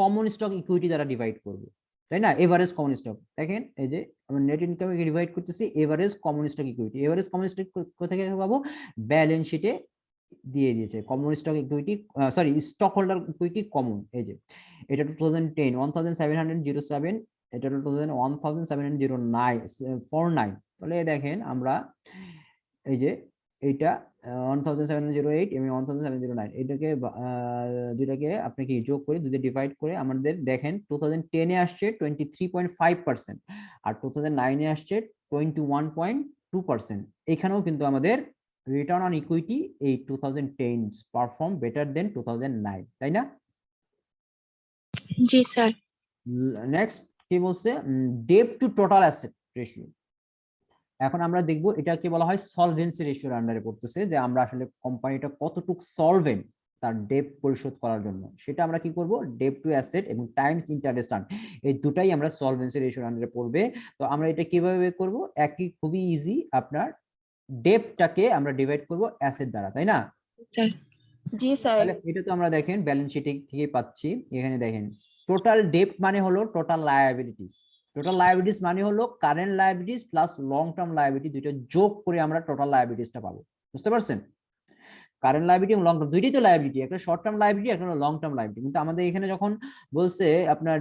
কমন স্টক ইকুইটি দ্বারা ডিভাইড করব, তাই না? এভারেজ কমন স্টক, দেখেন এই যে আমরা নেট ইনকামকে ডিভাইড করতেছি average common stock equity. Average common stock কোথা থেকে পাবো, ব্যালেন্স শিটে দিয়ে দিয়েছে common stock equity, sorry stock holder equity common. এই যে এটা 2010 1707, এটা 1709, তাহলে দেখেন আমরা এই যে এইটা 1708 এবং 1709, এটাকে দুইটাকে আপনি কি যোগ করে দুইটা ডিভাইড করে আমাদের দেখেন 2010 এ আসছে 23.5%, আর 2009 এ আসছে 21.2%। এখানেও কিন্তু আমাদের রিটার্ন অন ইকুইটি এই 2010 পারফর্ম বেটার দেন 2009, তাই না? জি স্যার। নেক্সট কি বলছে, debt to total asset ratio. এখন আমরা দেখব এটাকে বলা হয় সলভেন্সি রেশিওর আন্ডারে পড়তেছে, যে আমরা আসলে কোম্পানিটা কতটুকু সলভেন্ট তার ডেট পরিশোধ করার জন্য, সেটা আমরা কি করব, ডেট টু অ্যাসেট এবং টাইমস ইন্টারেস্ট আর্ন, এই দুটাই আমরা সলভেন্সি রেশিওর আন্ডারে পড়বে। তো আমরা এটা কিভাবে করব, একই খুবই ইজি, আপনার ডেপ্টটাকে আমরা ডিভাইড করব অ্যাসেট দ্বারা, তাই না? স্যার জি স্যার। তাহলে এটা তো আমরা দেখেন ব্যালেন্স শিটে থেকে পাচ্ছি। এখানে দেখেন টোটাল ডেপ্ট মানে হলো টোটাল লায়াবিলিটিস। টোটাল লায়াবিলিটিস মানে হলো current liabilities plus long term liability দুইটা যোগ করে আমরা টোটাল লায়াবিলিটিসটা পাবো। বুঝতে পারছেন? কারেন্ট লায়াবিলিটি এবং লং টার্ম দুইটাই তো লায়াবিলিটি, একটা শর্ট টার্ম লায়াবিলিটি একটা লং টার্ম লায়াবিলিটি। কিন্তু আমাদের এখানে যখন বলছে আপনার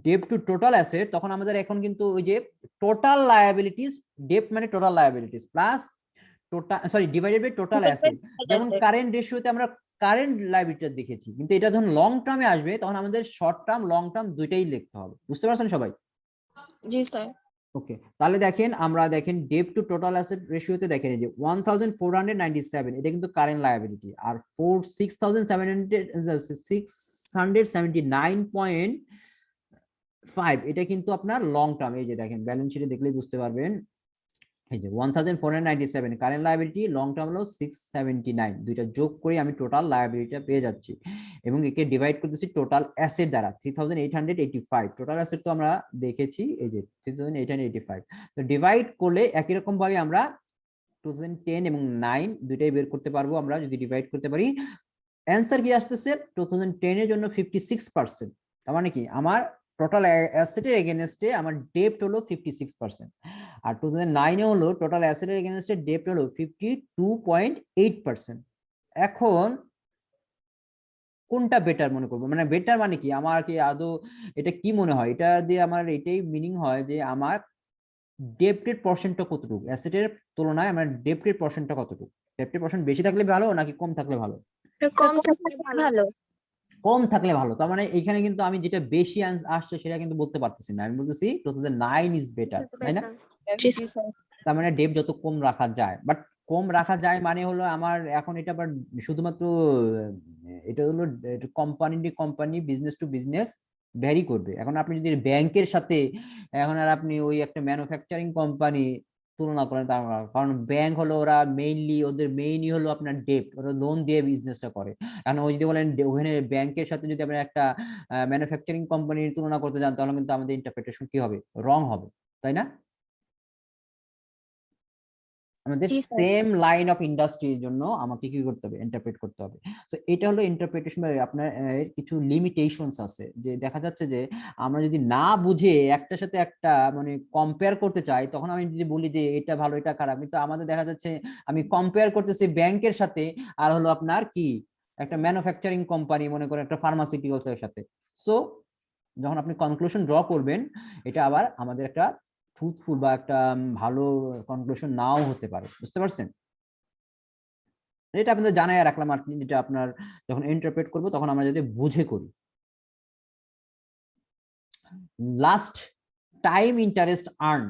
ডেপ্ট টু টোটাল অ্যাসেট, তখন আমাদের এখন কিন্তু ওই যে টোটাল লায়াবিলিটিস, ডেপ্ট মানে total liabilities plus total divided by total asset. যেমন কারেন্ট রেশিওতে আমরা কারেন্ট লায়াবিলিটি দেখেছি, কিন্তু এটা যখন লং টার্মে আসবে তখন আমাদের শর্ট টার্ম লং টার্ম দুইটাই লিখতে হবে। বুঝতে পারছেন সবাই? জি স্যার। ওকে, তাহলে দেখেন আমরা দেখেন ডেপ্ট টু টোটাল অ্যাসেট রেশিওতে দেখেন এই যে 1497 এটা কিন্তু কারেন্ট লায়াবিলিটি, আর 679.5 এটা কিন্তু আপনার লং টার্ম। এই যে দেখেন ব্যালেন্স শিটে দেখলেই বুঝতে পারবেন, এই যে 1497 কারেন্ট লায়াবিলিটি, লং টার্ম হলো 679, দুইটা যোগ করে আমি টোটাল লায়াবিলিটিটা পেয়ে যাচ্ছি এবং একে ডিভাইড করতেছি টোটাল অ্যাসেট দ্বারা 3885। টোটাল অ্যাসেট তো আমরা দেখেছি এই যে 3885, তো ডিভাইড করলে একই রকম ভাবে আমরা 2010 এবং 9 দুইটাই বের করতে পারবো আমরা যদি ডিভাইড করতে পারি। অ্যান্সার কি আসতেছে 2010 এর জন্য 56%। তার মানে কি আমার টোটাল অ্যাসেটের এগেইনস্টে আমার ডেপ্ট হলো 56%, আর 2009 এ হলো টোটাল অ্যাসেটের এগেইনস্টে ডেপ্ট হলো 52.8%। এখন কোনটা বেটার মনে করবো, মানে বেটার মানে কি আমার কি আদৌ এটা কি মনে হয়, এটা দিয়ে আমার এটাই মিনিং হয় যে আমার ডেপ্টের পার্সেন্টটা কতটুকু অ্যাসেটের তুলনায় আমার ডেপ্টের পার্সেন্টটা কতটুকু, ডেপ্টের পার্সেন্ট বেশি থাকলে ভালো নাকি কম থাকলে ভালো? কম থাকলে ভালো। কম থাকলে ভালো। তার মানে এখানে কিন্তু আমি যেটা বেশি আসছে সেটা কিন্তু বলতে পারতেছি না, আমি বলতেছি 2009 ইজ বেটার, তাই না? জি স্যার। তার মানে ডেপ যত কম রাখা যায়, বাট কম রাখা যায় মানে হলো আমার এখন এটা আবার শুধুমাত্র এটা হলো company business to business vary করবে। এখন আপনি যদি ব্যাংকের সাথে এখন আর আপনি ওই একটা ম্যানুফ্যাকচারিং কোম্পানি তুলনা করেন, তার কারণ ব্যাংক হলো ওরা মেইনলি ওদের মেইনই হলো আপনার ডেপ্ট, ওরা লোন দিয়ে বিজনেসটা করে। এখন ওই যদি বলেন ওখানে ব্যাংকের সাথে যদি আপনি একটা ম্যানুফ্যাকচারিং কোম্পানির তুলনা করতে যান তাহলে কিন্তু আমাদের ইন্টারপ্রিটেশন কি হবে, রং হবে, তাই না? আমাদের জি স্যার। সেম লাইন অফ ইন্ডাস্ট্রির জন্য আমাকে কি করতে হবে, ইন্টারপ্রেট করতে হবে। সো এটা হলো ইন্টারপ্রিটেশন। আপনার কিছু লিমিটেশনস আছে, যে দেখা যাচ্ছে যে আমরা যদি না বুঝে একটার সাথে একটা মানে কম্পেয়ার করতে চাই, তখন আমি যদি বলি যে এটা ভালো এটা খারাপ, কিন্তু আমাদের দেখা যাচ্ছে আমি কম্পেয়ার করতেছি ব্যাংকের সাথে আর হলো আপনার কি একটা ম্যানুফ্যাকচারিং কোম্পানি, মনে করেন একটা ফার্মাসিউটিক্যালস এর সাথে। সো যখন আপনি কনক্লুশন ড্র করবেন, এটা আবার আমাদের একটা ট্রুথফুল বা একটা ভালো কনক্লুশন নাও হতে পারে। বুঝতে পারছেন? এটা আপনাদের জানাই রাখলাম আর কি, যেটা আপনার যখন ইন্টারপ্রেট করবো তখন আমরা যদি বুঝে করি। লাস্ট টাইম ইন্টারেস্ট আর্ন,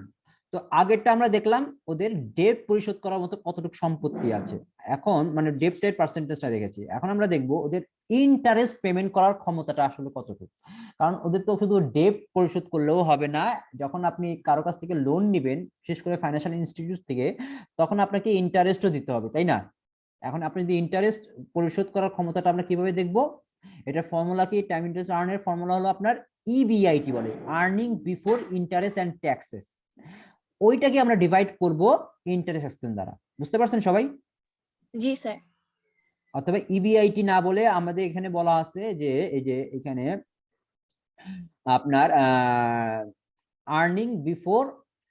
তো আগেরটা আমরা দেখলাম ওদের ডেট পরিশোধ করার মতো কতটুকু সম্পত্তি আছে, এখন মানে ডেপ্টের পার্সেন্টেজটা দেখেছি, এখন আমরা দেখবো ওদের ইন্টারেস্ট পেমেন্ট করার ক্ষমতাটা আসলে কতটুকু। কারণ ওদের তো শুধু ডেট পরিশোধ করলেও হবে না, যখন আপনি কারো কাছ থেকে লোন নেবেন বিশেষ করে ফাইন্যান্সিয়াল ইনস্টিটিউট থেকে, তখন আপনাকে ইন্টারেস্টও দিতে হবে, তাই না? এখন আপনি যদি ইন্টারেস্ট পরিশোধ করার ক্ষমতাটা আমরা কিভাবে দেখবো, এটা ফর্মুলা কি, টাইম ইন্টারেস্ট আর্নের ফর্মুলা হলো আপনার ইবিআইটি বলে, earning before interest and taxes. ওইটাকে আমরা ডিভাইড করব ইন্টারেস্ট এক্সপেন্স দ্বারা। বুঝতে পারছেন সবাই? জি স্যার। অথবা ইবিআইটি না বলে আমাদের এখানে বলা আছে যে এই যে এখানে আপনার আর্নিং বিফোর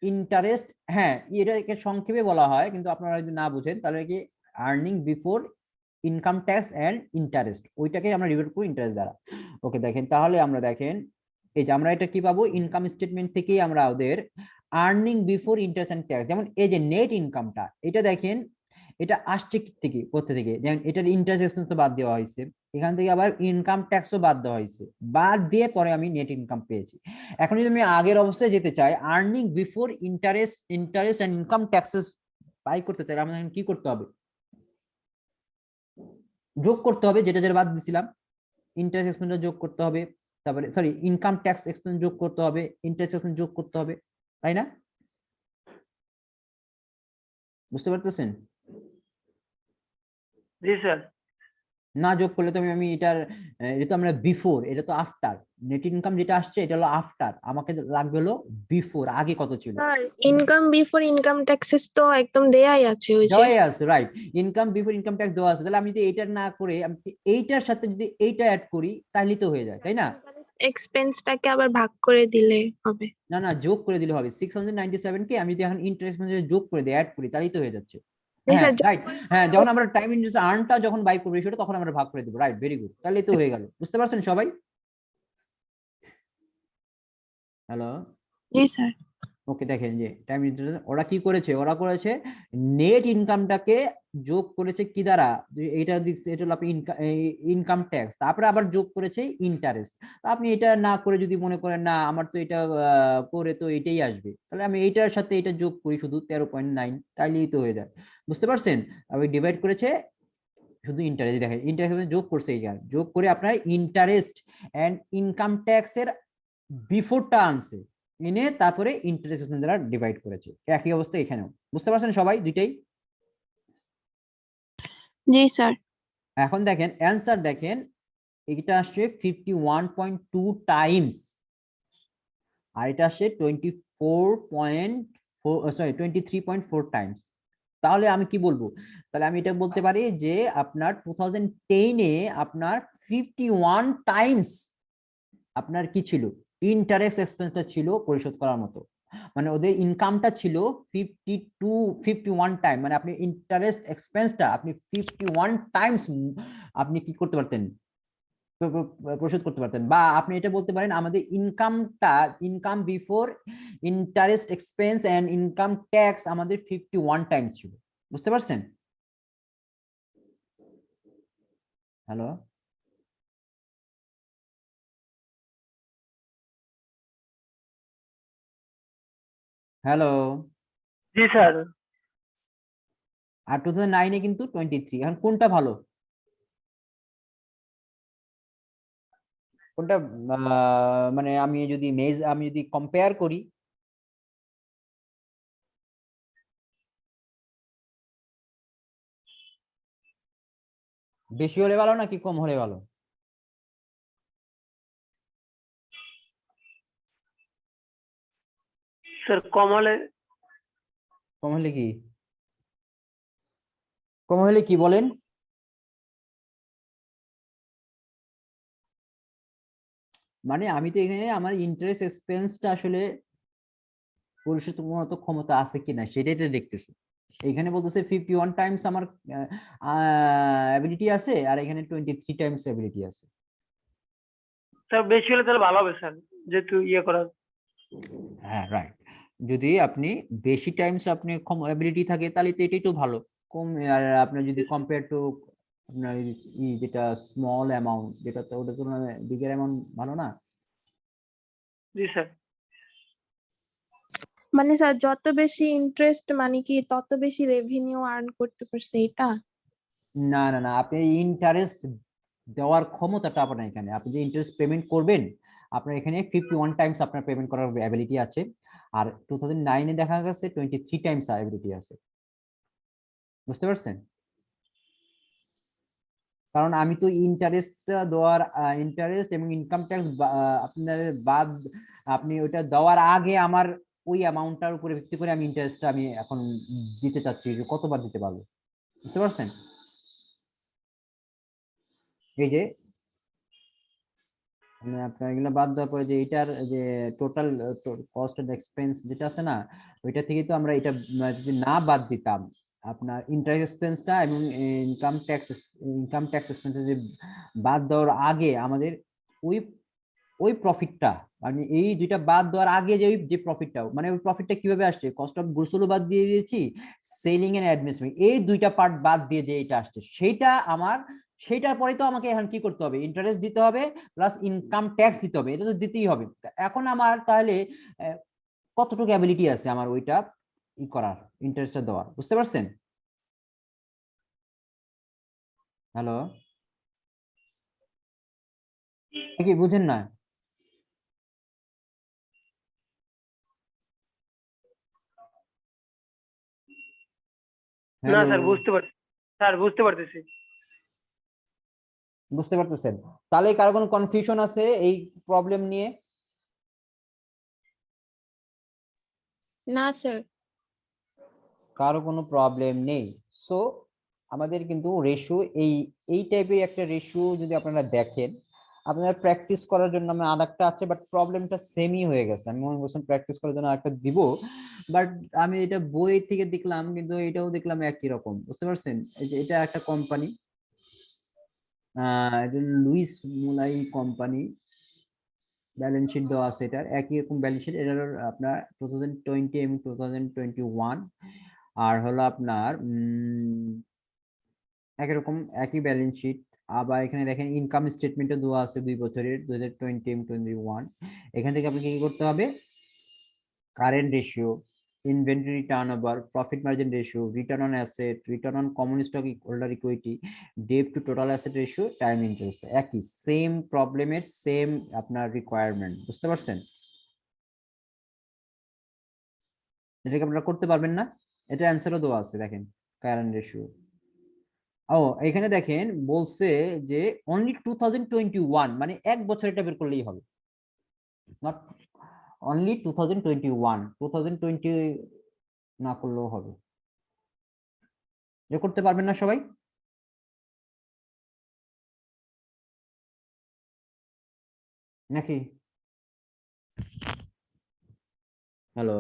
ইন্টারেস্ট, হ্যাঁ এটাকে সংক্ষেপে বলা হয়, কিন্তু আপনারা যদি না বুঝেন তাহলে কি earning before income tax and interest, ওইটাকে আমরা ডিভাইড করি ইন্টারেস্ট দ্বারা। ওকে দেখেন, তাহলে আমরা দেখেন এই যে আমরা এটা কি পাবো, ইনকাম স্টেটমেন্ট থেকেই আমরা ওদের earning before interest and tax, যেমন এই যে নেট ইনকামটা, এটা দেখেন এটা আসছে থেকে কোথা থেকে, যেমন এটার ইন্টারেস্ট এক্সপেন্স তো বাদ দেওয়া হয়েছে, এখান থেকে আবার ইনকাম ট্যাক্সও বাদ দেওয়া হয়েছে, বাদ দিয়ে পরে আমি নেট ইনকাম পেয়েছি। এখন যদি আমি আগের অবস্থায় যেতে চাই, earning before interest and income taxes বাই করতে চাই, আমাদের কি করতে হবে, যোগ করতে হবে, যেটা যেটা বাদ দিছিলাম, ইন্টারেস্ট এক্সপেন্স যোগ করতে হবে, তারপরে সরি ইনকাম ট্যাক্স এক্সপেন্স যোগ করতে হবে, ইন্টারেস্ট এক্সপেন্স যোগ করতে হবে, তাই না? বুঝতে পারতেছেন? জি স্যার। না যোগ করলে তো আমি এটার এটা তো আমরা বিফোর, এটা তো আফটার। নেট ইনকাম যেটা আসছে এটা হলো আফটার, আমাকে লাগবে হলো বিফোর, আগে কত ছিল। Sir income before income taxes তো একদম দেয়াই আছে ওই যে। দেওয়াই আছে, right. Income before income tax দেওয়া আছে, তাহলে আমি যদি এইটা না করে আমি যদি এইটার সাথে যদি এইটা অ্যাড করি তাহলে তো হয়ে যায়, তাই না? এক্সপেন্সটাকে আবার ভাগ করে দিলে হবে। না না, যোগ করে দিলে হবে। 697 কে আমি যদি এখন ইন্টারেস্ট মানে যোগ করে দিই, অ্যাড করি, তাহলেই তো হয়ে যাচ্ছে। জি হ্যাঁ স্যার। রাইট। হ্যাঁ, যখন আমরা টাইম ইন্টারেস্ট আর্নটা যখন বাই করবো সেটা তখন আমরা ভাগ করে দেবো, রাইট, ভেরি গুড, তাহলে তো হয়ে গেল। বুঝতে পারছেন সবাই? হ্যালো। জি স্যার। ওকে, দেখেন যে টাইম ইন্টারেস্ট ওরা কি করেছে, ওরা করেছে নেট ইনকামটাকে যোগ করেছে কি দ্বারা, এটা দিচ্ছে, এটা হলো আপনি ইনকাম ট্যাক্স, তারপরে আবার যোগ করেছে ইন্টারেস্ট। আপনি এটা না করে যদি মনে করেন না আমার তো এটা করে তো এটাই আসবে, তাহলে আমি এইটার সাথে এটা যোগ করি শুধু 13.9, তাইলেই তো হয়ে যায়। বুঝতে পারছেন? আমি ডিভাইড করেছে শুধু ইন্টারেস্ট, দেখেন ইন্টারেস্ট যোগ করছে, এইখানে যোগ করে আপনার ইন্টারেস্ট এন্ড ইনকাম ট্যাক্স এর বিফোরটা আনছে, এনে তারপরে ইন্টারেস্ট দ্বারা ডিভাইড করেছে। একই অবস্থা এখানেও। বুঝতে পারছেন সবাই দুইটাই? জি স্যার। এখন দেখেন অ্যান্সার, দেখেন এটা আসছে 51.2 টাইমস, আর এটা আসছে 23.4 টাইমস। তাহলে আমি কি বলবো, তাহলে আমি এটা বলতে পারি যে আপনার 2010-এ আপনার 51 টাইমস আপনার কি ছিল, ইন্টারেস্ট এক্সপেন্সটা ছিল পরিশোধ করার মতো। মানে ওদের ইনকামটা ছিল 51 টাইম, মানে আপনি ইন্টারেস্ট এক্সপেন্সটা আপনি 51 টাইমস আপনি কি করতে পারতেন, পরিশোধ করতে পারতেন। বা আপনি এটা বলতে পারেন আমাদের ইনকামটা, income before interest expense and income tax আমাদের 51 টাইমস ছিল। বুঝতে পারছেন? হ্যালো। হ্যালো। জি স্যার। আর 2009-এ কিন্তু 23। এখন কোনটা ভালো, কোনটা মানে আমি যদি কম্পেয়ার করি, বেশি হলে ভালো নাকি কম হলে ভালো? স্যার কম হলে। কম হলে কি, কম হলে কি বলেন? মানে আমি তো এখানে আমার ইন্টারেস্ট এক্সপেন্সটা আসলে পরিশোধ মতো ক্ষমতা আছে কিনা সেটাই তো দেখতেছি। এখানে বলতেছে 51 টাইমস আমার অ্যাবিলিটি আছে, আর এখানে 23 টাইমস অ্যাবিলিটি আছে। স্যার বেশি হলে তাহলে ভালো হবে স্যার, যেহেতু ইয়ে করার। হ্যাঁ রাইট। যদি আপনি বেশি টাইমস আপনি কম অ্যাবিলিটি থাকে তাহলে তো এটাই তো ভালো। কম, আর আপনার যদি কম্পেয়ার টু আপনার যেটা স্মল অ্যামাউন্ট, যেটা তো ওটা তো বিগের অ্যামাউন্ট ভালো না। জি স্যার। মানে স্যার যত বেশি ইন্টারেস্ট মানে কি তত বেশি রেভিনিউ আর্ন করতে পারছে এটা? না না না, আপনি ইন্টারেস্ট দেওয়ার ক্ষমতাটা আপনার এখানে, আপনি যে ইন্টারেস্ট পেমেন্ট করবেন আপনার এখানে 51 টাইমস আপনার পেমেন্ট করার অ্যাবিলিটি আছে, আর 2009-এ দেখা গেছে 23 টাইমস অ্যাবিলিটি আছে। বুঝতে পারছেন? কারণ আমি তো ইন্টারেস্ট দেওয়ার, ইন্টারেস্ট এবং ইনকাম ট্যাক্স আপনার বাদ, আপনি ওটা দেওয়ার আগে আমার ওই অ্যামাউন্টটার উপরে ভিত্তি করে আমি ইন্টারেস্টটা আমি এখন দিতে চাচ্ছি যে কতবার দিতে পারবো। বুঝতে পারছেন? এই যে মানে আপনার এগুলো বাদ দেওয়ার পরে যে এটার যে টোটাল কস্ট এন্ড এক্সপেন্স যেটা আছে না, ওইটা থেকে তো আমরা এটা যদি না বাদ দিতাম, আপনার ইন্টারেস্ট এক্সপেন্সটা এবং ইনকাম ট্যাক্স এক্সপেন্স যদি বাদ দেওয়ার আগে আমাদের ওই ওই প্রফিটটা, মানে এই দুইটা বাদ দেওয়ার আগে যে যে প্রফিটটা, মানে ওই প্রফিটটা কিভাবে আসছে, কস্ট অফ গুডস বাদ দিয়ে দিয়েছি, সেলিং এন্ড অ্যাডমিনিস্ট্রেশন এই দুইটা পার্ট বাদ দিয়ে যে এটা আসছে সেইটা আমার, সেইটার পরে তো আমাকে এখন কি করতে হবে, ইন্টারেস্ট দিতে হবে প্লাস ইনকাম ট্যাক্স দিতে হবে, এটা তো দিতেই হবে। এখন আমার তাহলে কতটুকু অ্যাবিলিটি আছে আমার ওইটা ই করার, ইন্টারেস্টটা দেওয়ার। বুঝতে পারছেন? হ্যালো, কি বুঝেন না? না হ্যালো। স্যার বুঝতে পারছি, স্যার বুঝতে পারতেছি। বুঝতে পারতেছেন? তাহলে কারো কোনো কনফিউশন আছে এই প্রবলেম নিয়ে? না স্যার। কারো কোনো প্রবলেম নেই। সো আমাদের কিন্তু রেশিও এই টাইপের একটা রেশিও যদি আপনারা দেখেন, আপনারা প্র্যাকটিস করার জন্য আমি আরেকটা আছে, বাট প্রবলেমটা সেমই হয়ে গেছে। আমি মনে করছিলাম প্র্যাকটিস করার জন্য আরেকটা দিব, বাট আমি এটা বই থেকে দেখলাম, কিন্তু এটাও দেখলাম একই রকম। বুঝতে পারছেন? এই যে এটা একটা কোম্পানি, এটা লুইস মুলাই কোম্পানি, ব্যালেন্স শিট দেওয়া আছে, এটার একই রকম ব্যালেন্স শিট। এটার আপনার 2020 এবং 2021, আর হলো আপনার একই রকম একই ব্যালেন্স শিট। আবার এখানে দেখেন ইনকাম স্টেটমেন্টও দেওয়া আছে 2 বছরের, 2020 এবং 2021। এখান থেকে আপনাকে কি করতে হবে? Current ratio, inventory turnover, profit margin ratio, return on asset, return on common stock holder equity, debt to total asset ratio, time interest, একই সেম প্রবলেমের সেম আপনার রিকোয়ারমেন্ট। বুঝতে পারছেন? এটাকে আপনারা করতে পারবেন না? এটা অ্যান্সারও দেওয়া আছে, দেখেন কারেন্ট রেশিও। ও এখানে দেখেন বলছে যে অনলি 2021, মানে 1 বছর এটা বের করলেই হবে, নট অনলি 2021, 2020 না করলেও হবে। যে করতে পারবেন না সবাই? নাকি? হ্যালো?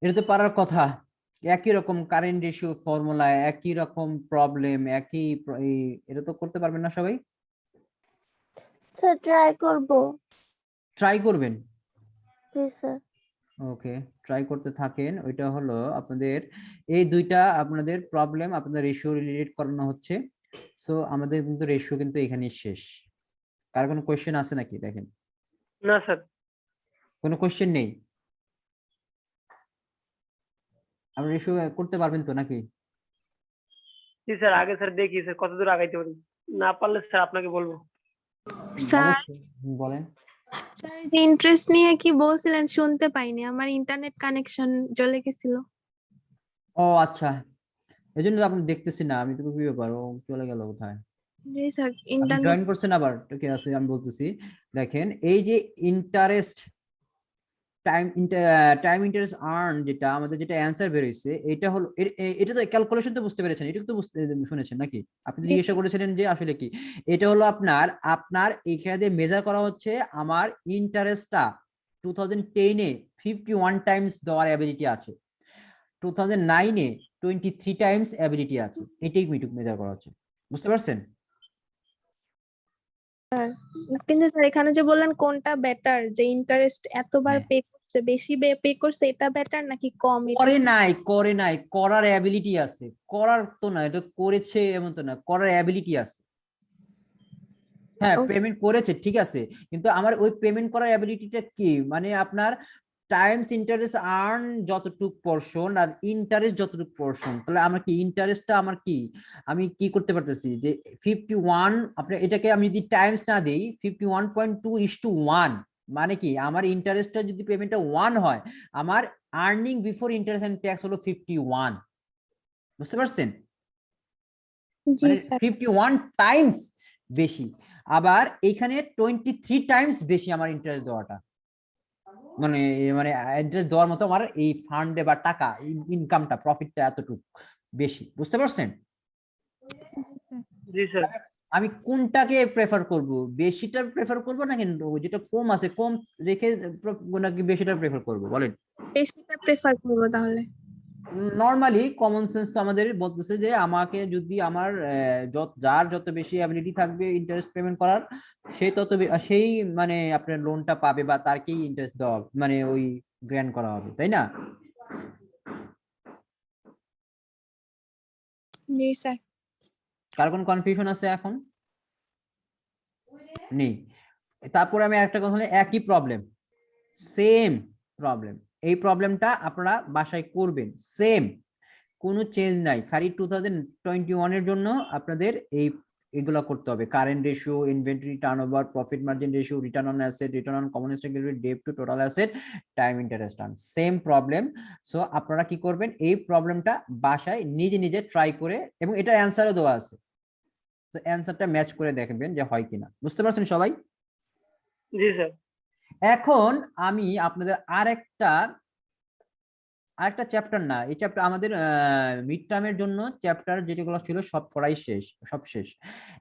এটা তো পারার কথা। একই রকম কারেন্ট রেশিও ফর্মুলা, একই রকম প্রবলেম, এটা তো করতে পারবেন না সবাই? স্যার ট্রাই করব। ট্রাই করবেন? জি স্যার। ওকে, ট্রাই করতে থাকেন। ওইটা হলো আপনাদের এই দুইটা আপনাদের প্রবলেম আপনাদের রেশিও রিলেটেড করানো হচ্ছে। সো আমাদের কিন্তু রেশিও কিন্তু এখানেই শেষ। কার কোনো কোয়েশ্চেন আছে নাকি? দেখেন না স্যার। কোনো কোয়েশ্চেন নেই? আপনি রেশিও করতে পারবেন তো নাকি? জি স্যার, আগে স্যার দেখি স্যার কত দূর আগাইতে পারি, না পারলে স্যার আপনাকে বলবো। স্যার, অবশ্যই বলেন। স্যার যে ইন্টারেস্ট নিয়ে কি বলছিলেন শুনতে পাইনি, আমার ইন্টারনেট কানেকশন চলে গেছিল। ও আচ্ছা, এই জন্য তো আপনি দেখতেছি না। আমি তো কি ব্যাপার, ও চলে গেল কোথায়? জি স্যার আপনি ইন্টারনেট। জয়েন করছেন আবার? ঠিক আছে, আমি বলতেছি। দেখেন এই যে ইন্টারেস্ট টাইম ইন্টারেস্ট আর্ন, যেটা আমাদের যেটা অ্যান্সার বের হয়েছে, এটা হলো এটা তো ক্যালকুলেশন তো বুঝতে পেরেছেন, এটা তো বুঝতে শুনেছেন নাকি? আপনি জি জিজ্ঞাসা করেছিলেন যে আসলে কি এটা হলো আপনার আপনার এখানে মেজার করা হচ্ছে আমার ইন্টারেস্টটা 2010-এ 51 টাইমস দেওয়ার অ্যাবিলিটি আছে, 2009-এ 23 টাইমস অ্যাবিলিটি আছে, এটাই মেজার করা হচ্ছে। বুঝতে পারছেন? কিন্তু স্যার এখানে যে বললেন কোনটা বেটার, যে ইন্টারেস্ট এতবার হ্যাঁ। পে করছে, বেশি পে করছে, এটা বেটার নাকি কম? এটা করে নাই করার অ্যাবিলিটি আছে, করার তো না, এটা করেছে এমন তো না, করার অ্যাবিলিটি আছে। হ্যাঁ, ও, পেমেন্ট করেছে ঠিক আছে, কিন্তু আমার ওই পেমেন্ট করার অ্যাবিলিটিটা কি, মানে আপনার টাইমস ইন্টারেস্ট আর্ন যতটুক পোরশন আর ইন্টারেস্ট যতটুক পোরশন, তাহলে আমার কি ইন্টারেস্টটা আমার কি, আমি কি করতে পারতেছি যে 51, আপনার এটাকে আমি যদি টাইমস না দিই 51.2:1, মানে কি আমার ইন্টারেস্টটা যদি পেমেন্টটা 1 হয়, আমার earning before interest and tax হলো 51। বুঝতে পারছেন? জি মানে স্যার। 51 টাইমস বেশি। আবার এখানে 23 টাইমস বেশি আমার ইন্টারেস্ট দেওয়াটা, মানে মানে ইন্টারেস্ট দেওয়ার মতো আমার এই ফান্ডে বা টাকা ইনকামটা প্রফিটটা এতটুকু বেশি। বুঝতে পারছেন? জি স্যার। আমি কোনটাকে প্রেফার করব, বেশিটা প্রেফার করব নাকি যেটা কম আছে কম রেখে নাকি বেশিটা প্রেফার করব বলেন? বেশিটা প্রেফার করবো তাহলে। নর্মালি কমন সেন্স তো আমাদের বলতেছে যে আমাকে যদি আমার যার যত বেশি অ্যাবিলিটি থাকবে ইন্টারেস্ট পেমেন্ট করার, সেই মানে আপনার লোনটা পাবে বা তারকেই ইন্টারেস্ট দেওয়া হবে, মানে ওই গ্র্যান্ট করা হবে, তাই না? জি স্যার। কার কোন কনফিউশন আছে এখন? নেই। তারপরে আমি একটা কথা বলি, একই প্রবলেম, সেম প্রবলেম, এই প্রবলেমটা আপনারা বাসায় করবেন সেম, কোনো চেঞ্জ নাই, খালি 2021 এর জন্য আপনাদের এগুলা করতে হবে, current ratio, inventory turnover, profit margin ratio, return on asset, return on common stock equity, debt to total asset, time interest earn, same problem. So আপনারা কি করবেন, এই প্রবলেমটা বাসায় নিজে নিজে ট্রাই করে, এবং এটা অ্যান্সারও দেওয়া আছে, তো অ্যান্সারটা ম্যাচ করে দেখবেন যে হয় কিনা। বুঝতে পারছেন সবাই? জি স্যার। এখন আমি আপনাদের আরেকটা চ্যাপ্টার, না এই চ্যাপ্টার আমাদের মিড টার্মের জন্য চ্যাপ্টার যেগুলো ছিল সব করাই শেষ, সব শেষ,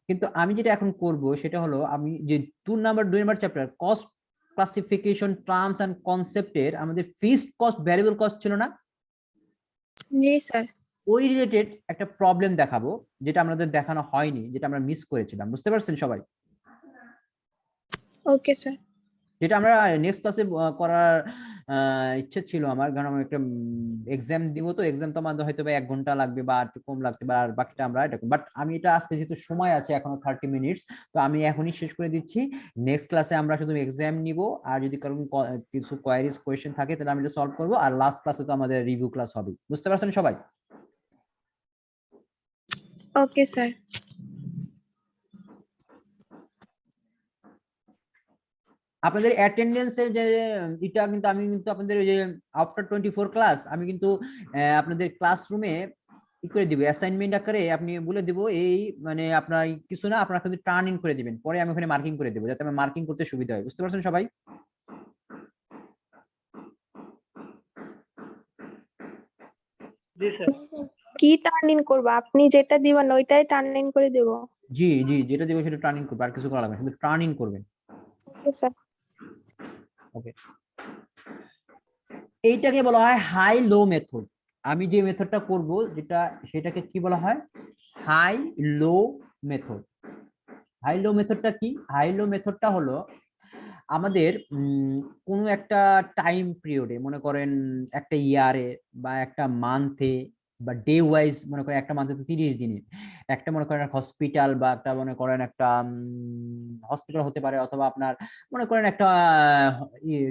কিন্তু আমি যেটা এখন করব সেটা হলো, আমি যে 2 নম্বর chapter cost classification terms and কনসেপ্টের আমাদের ফিক্সড কস্ট, ভ্যারিয়েবল কস্ট ছিল না, জি স্যার। ওই রিলেটেড একটা প্রবলেম দেখাবো, যেটা আমাদের দেখানো হয়নি, যেটা আমরা মিস করেছিলাম। বুঝতে পারছেন সবাই? Okay sir. যেটা আমরা নেক্সট ক্লাসে করার ইচ্ছে ছিল আমার, কারণ আমি একটা এক্সাম দিব, তো এক্সাম তো আমাদের হয়তো 1 ঘন্টা লাগবে বা একটু কম লাগতে পারে, আর বাকিটা আমরা এটা, বাট আমি এটা আজকে যেহেতু সময় আছে এখনো 30 মিনিটস, তো আমি এখনই শেষ করে দিচ্ছি। নেক্সট ক্লাসে আমরা শুধু এক্সাম নিব, আর যদি কারণ কিছু কোয়ারিজ কোয়েশ্চেন থাকে তাহলে আমি এটা সলভ করবো, আর লাস্ট ক্লাসে তো আমাদের রিভিউ ক্লাস হবে। বুঝতে পারছেন সবাই? Okay sir. আপনাদের অ্যাটেন্ডেন্সের যে এটা কিন্তু আমি কিন্তু আপনাদের ওই যে আফটার 24 ক্লাস আমি কিন্তু আপনাদের ক্লাসরুমে ই করে দিব, অ্যাসাইনমেন্ট আকারে আপনি বলে দিব, এই মানে আপনার কিছু না, আপনারা কিন্তু টার্ন ইন করে দিবেন, পরে আমি ওখানে মার্কিং করে দেবো, যাতে আমার মার্কিং করতে সুবিধা হয়। বুঝতে পারছেন সবাই? জি স্যার। কি টার্ন ইন করবো? আপনি যেটা দিবেন ওইটাই টার্ন ইন করে দেবো। জি জি, যেটা দিব সেটা টার্ন ইন করবে, আর কিছু করা লাগবে না, কিন্তু টার্ন ইন করবেন। Okay sir. ওকে, এইটাকে বলা হয় হাই লো মেথড। আমি যে মেথডটা করব যেটা, সেটাকে কি বলা হয়? High low method. High low মেথডটা কি? হাই লো মেথডটা হলো আমাদের কোনো একটা টাইম পিরিয়ডে, মনে করেন একটা ইয়ারে বা একটা মান্থে বা ডে ওয়াইজ, মনে করেন একটা মান্থে তো 30 দিনে, একটা মনে করেন হসপিটাল বা একটা মনে করেন একটা হসপিটাল হতে পারে, অথবা আপনার মনে করেন একটা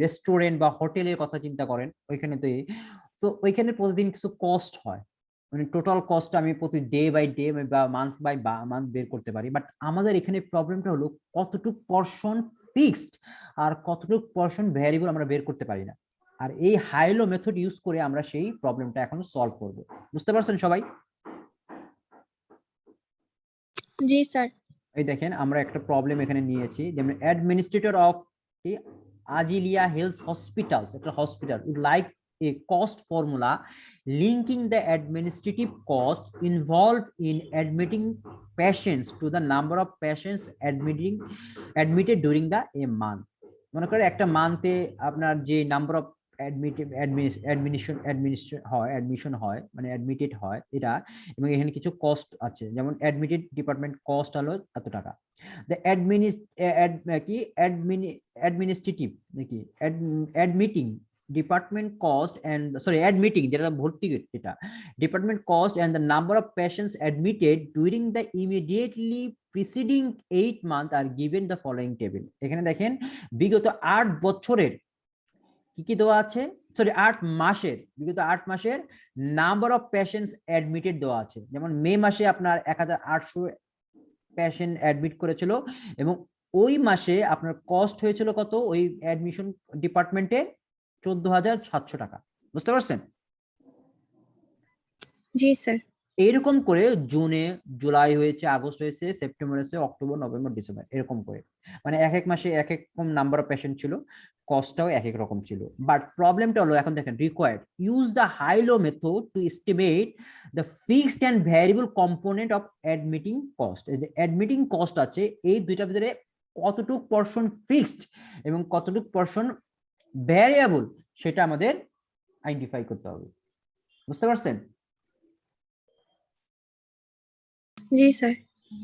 রেস্টুরেন্ট বা হোটেলের কথা চিন্তা করেন, ওইখানে তো ওইখানে প্রতিদিন কিছু কস্ট হয়, মানে টোটাল কস্ট আমি প্রতি ডে বাই ডে বা মান্থ বাই মান্থ বের করতে পারি, বাট আমাদের এখানে প্রবলেমটা হলো কতটুক পর্শন ফিক্সড আর কতটুক পর্শন ভ্যারিয়েবল আমরা বের করতে পারি না, আর এই হাইলো মেথড ইউজ করে আমরা সেই প্রবলেমটা এখন সলভ করব। বুঝতে পারছেন সবাই? জি স্যার। এই দেখেন, আমরা একটা প্রবলেম এখানে নিয়েছি, যেমন administrator of Azilia health hospitals, একটা hospital would like a cost formula linking the administrative cost involved in admitting patients to the number of patients admitted during the a month। মনে করে একটা মান্থে আপনার যে নাম্বার অফ অ্যাডমিশন হয় মানে admitted হয় এটা, এবং এখানে কিছু কস্ট আছে, যেমন অ্যাডমিটেড ডিপার্টমেন্ট কস্ট হলো এত টাকা, দ্য অ্যাডমিনিস্ট্রেটিভ নাকি admitting department cost and admitting, যেটা ভর্তি, এটা department cost and the number of patients admitted during the immediately preceding 8 month are given the following table. এখানে দেখেন বিগত 8 বছরের কি কি দেওয়া আছে, 8 মাসের, বিগত 8 মাসের নাম্বার অফ পেশেন্টস অ্যাডমিটেড দেওয়া আছে, যেমন মে মাসে আপনার 1800 পেশেন্ট অ্যাডমিট করেছিল, এবং ওই মাসে আপনার কস্ট হয়েছিল কত ওই অ্যাডমিশন ডিপার্টমেন্টে? 14,700 টাকা। বুঝতে পারছেন? জি স্যার। এরকম করে জুনে, জুলাই হয়েছে, আগস্ট হয়েছে, সেপ্টেম্বর হয়েছে, অক্টোবর, নভেম্বর, ডিসেম্বর, এরকম করে, মানে এক এক মাসে এক এক রকম নাম্বার অফ পেশেন্ট ছিল, কস্টটাও এক এক রকম ছিল। বাট প্রবলেমটা হলো, এখন দেখেন, required use the high low method to estimate the fixed and variable component of admitting cost. এই যে অ্যাডমিটিং কস্ট আছে, এই দুইটার ভিতরে কতটুক পর্শন ফিক্সড এবং কতটুক পর্শন ভ্যারিয়েবল, সেটা আমাদের আইডেন্টিফাই করতে হবে। বুঝতে পারছেন? জি স্যার।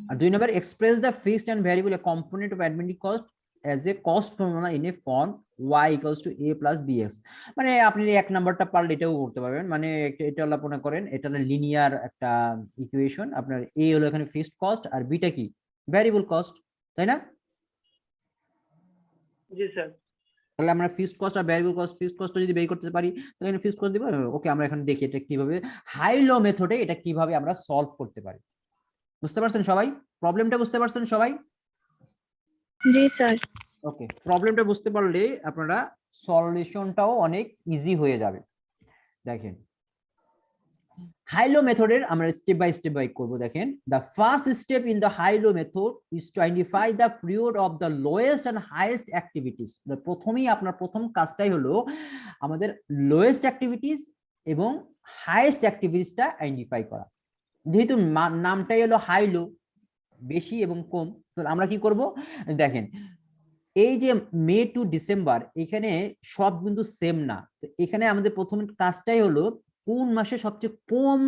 আর 2 নম্বর, express the fixed and variable component of admitting cost as a cost formula in a form y equals to a plus bx। মানে আপনি এক নাম্বারটা পারলে এটাও করতে পারবেন, মানে এটা হলো মনে করেন এটা হলো লিনিয়ার একটা ইকুয়েশন, আপনার a হলো এখানে ফিক্সড কস্ট আর বিটা কি ভ্যারিয়েবল কস্ট, তাই না? জি স্যার। তাহলে আমরা ফিক্সড কস্ট আর ভ্যারিয়েবল কস্ট, ফিক্সড কস্ট যদি বের করতে পারি তাহলে এখানে ফিক্সড কস্ট দিব। ওকে, আমরা এখানে দেখি এটা কিভাবে হাই লো মেথডে এটা কিভাবে আমরা সলভ করতে পারি। বুঝতে পারছেন সবাই? প্রবলেমটা বুঝতে পারছেন সবাই? জি স্যার। ওকে, প্রবলেমটা বুঝতে পারলে আপনারা সলিউশনটাও অনেক ইজি হয়ে যাবে। দেখেন হাই লো মেথডের আমরা স্টেপ বাই করব। দেখেন the first step in the high low method is to identify the period of the lowest and highest activities. প্রথমেই আপনার প্রথম কাজটাই হলো আমাদের লোয়েস্ট অ্যাক্টিভিটিস এবং হাইয়েস্ট অ্যাক্টিভিটিসটা আইডেন্টিফাই করা। যেহেতু নামটাই হলো হাই লো, বেশি এবং কম, তো আমরা কি করব? দেখেন এই যে মে টু ডিসেম্বর এখানে সব কিন্তু সেম না, তো এখানে আমাদের প্রথম কাজটাই হলো কোন মাসে সবচেয়ে কম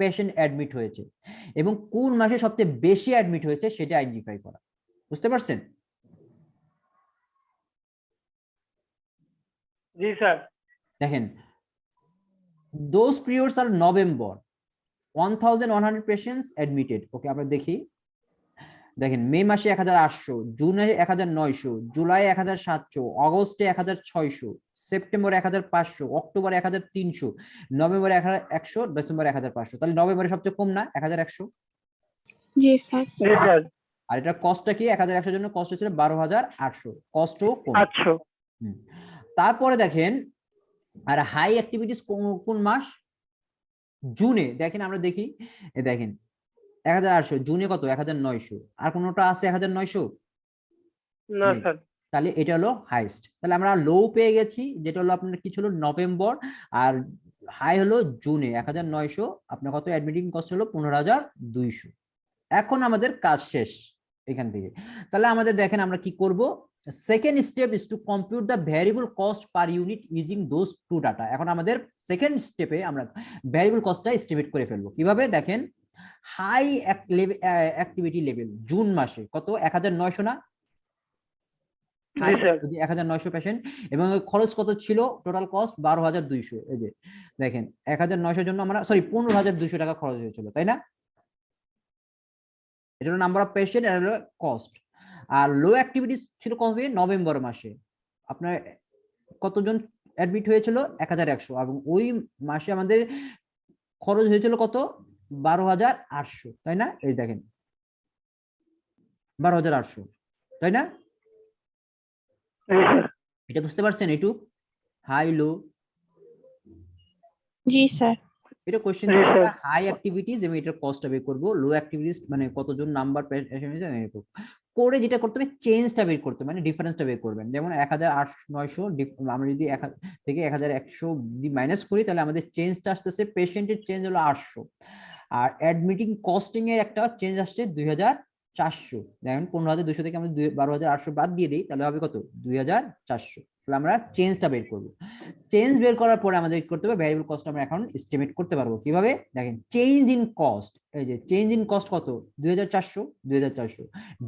পেশেন্ট অ্যাডমিট হয়েছে এবং কোন মাসে সবচেয়ে বেশি অ্যাডমিট হয়েছে সেটা আইডেন্টিফাই করা। বুঝতে পারছেন? জি স্যার। দেখেন those periods are November 1100 patients admitted. Okay, আমরা দেখি। দেখেন মে মাসে 1800, জুনে 1900, জুলাই 1700, অগস্টে 1600, সেপ্টেম্বরে 1500, অক্টোবরে 1300, নভেম্বরে 1100, ডিসেম্বরে 1500। তাহলে নভেম্বরে সবচেয়ে কম না 1100? জি স্যার। জি স্যার। আর এটা কস্টটা কি? 1100 জন্য কস্ট ছিল 12800, কস্টও কম। 800। তারপরে দেখেন আর হাই অ্যাক্টিভিটিস কোন মাস? জুনে। দেখেন আমরা দেখি, দেখেন 1800, জুনে কত? 1900, আর কোনটা আছে 1900? না স্যার। তাহলে এটা হলো হাইস্ট। তাহলে আমরা লো পেয়ে গেছি, যেটা হলো আপনার কি ছিল নভেম্বর, আর হাই হলো জুনে 1900। আপনার কত? অ্যাডমিটিং কস্ট হলো 15200। এখন আমাদের কাজ শেষ এখান থেকে। তাহলে আমাদের দেখেন আমরা কি করব? Second step is to compute the variable cost per unit using those two data. এখন আমাদের সেকেন্ড স্টেপে আমরা ভ্যারিয়েবল কস্টটা এস্টিমেট করে ফেলবো। কিভাবে? দেখেন হাই অ্যাক্টিভিটি লেভেল জুন মাসে কত? 1900 না? জি স্যার। 1900 পেশেন্ট, এবং খরচ কত ছিল? Total cost 12200। এই যে দেখেন 1900 জন্য আমরা 15200 টাকা খরচ হয়েছিল, তাই না? এটা হলো নাম্বার অফ পেশেন্ট, এটা হলো কস্ট। আর লো অ্যাক্টিভিটিস ছিল কবে? নভেম্বর মাসে আপনার কতজন অ্যাডমিট হয়েছিল? 1100, এবং ওই মাসে আমাদের খরচ হয়েছিল কত? 12800, তাই না? এই দেখেন 12800, তাই না? এটা বুঝতে পারছেন? একটু হাই লো। জি স্যার। এটা কোশ্চেন হাই অ্যাক্টিভিটিস এবং এটার কস্টটা বের করব, লো অ্যাক্টিভিটিস মানে কতজন নাম্বার করে যেটা করতে হবে চেঞ্জটা বের করতে হবে, মানে ডিফারেন্সটা বের করবেন। যেমন 1900 আমরা যদি থেকে 1100 মাইনাস করি তাহলে আমাদের চেঞ্জটা আসতেছে, পেশেন্টের চেঞ্জ হলো 800, আর অ্যাডমিটিং কস্টিং এর একটা চেঞ্জ আসছে 2400। দেখেন 15200 থেকে আমরা 12800 বাদ দিয়ে দিই, তাহলে হবে কত? 2400। তাহলে আমরা চেঞ্জটা বের করব। চেঞ্জ বের করার পরে আমাদের করতে হবে ভ্যারিয়েবল কস্ট আমরা এখন এস্টিমেট করতে পারবো। কিভাবে? দেখেন চেঞ্জ ইন কস্ট, এই যে চেঞ্জ ইন কস্ট কত? 2400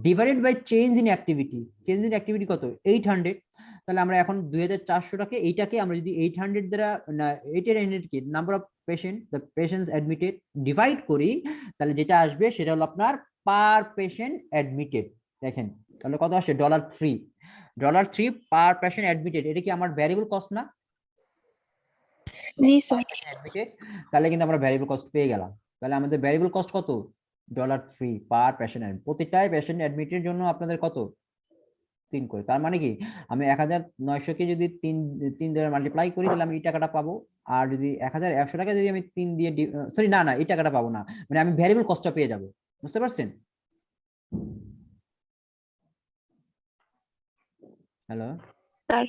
divided by change in activity. Change in activity কত? 800। তাহলে আমরা এখন 2400টাকে এইটাকে আমরা যদি 800 দ্বারা, না 800 কি number of patient, the patients admitted divide করি, তাহলে যেটা আসবে সেটা হলো আপনার পার পেশেন্ট অ্যাডমিটেড। দেখেন তাহলে কত আসছে? $3 পার পেশেন্ট অ্যাডমিটেড। এটা কি আমার ভ্যারিয়েবল কস্ট না? জি স্যার। তাহলে কিন্তু আমরা ভ্যারিয়েবল কস্ট পেয়ে গেলাম। তাহলে আমাদের ভ্যারিয়েবল কস্ট কত? $3 পার পেশেন্ট। প্রতিটাই পেশেন্ট অ্যাডমিটের জন্য আপনাদের কত? 3 করে। তার মানে কি আমি 1900 কে যদি 3 দ্বারা মাল্টিপ্লাই করি তাহলে আমি এই টাকাটা পাবো, আর যদি 1100 টাকা যদি আমি 3 দিয়ে না এই টাকাটা পাবো না, মানে আমি ভ্যারিয়েবল কস্টটা পেয়ে যাব। বুঝতে পারছেন? Hello sir.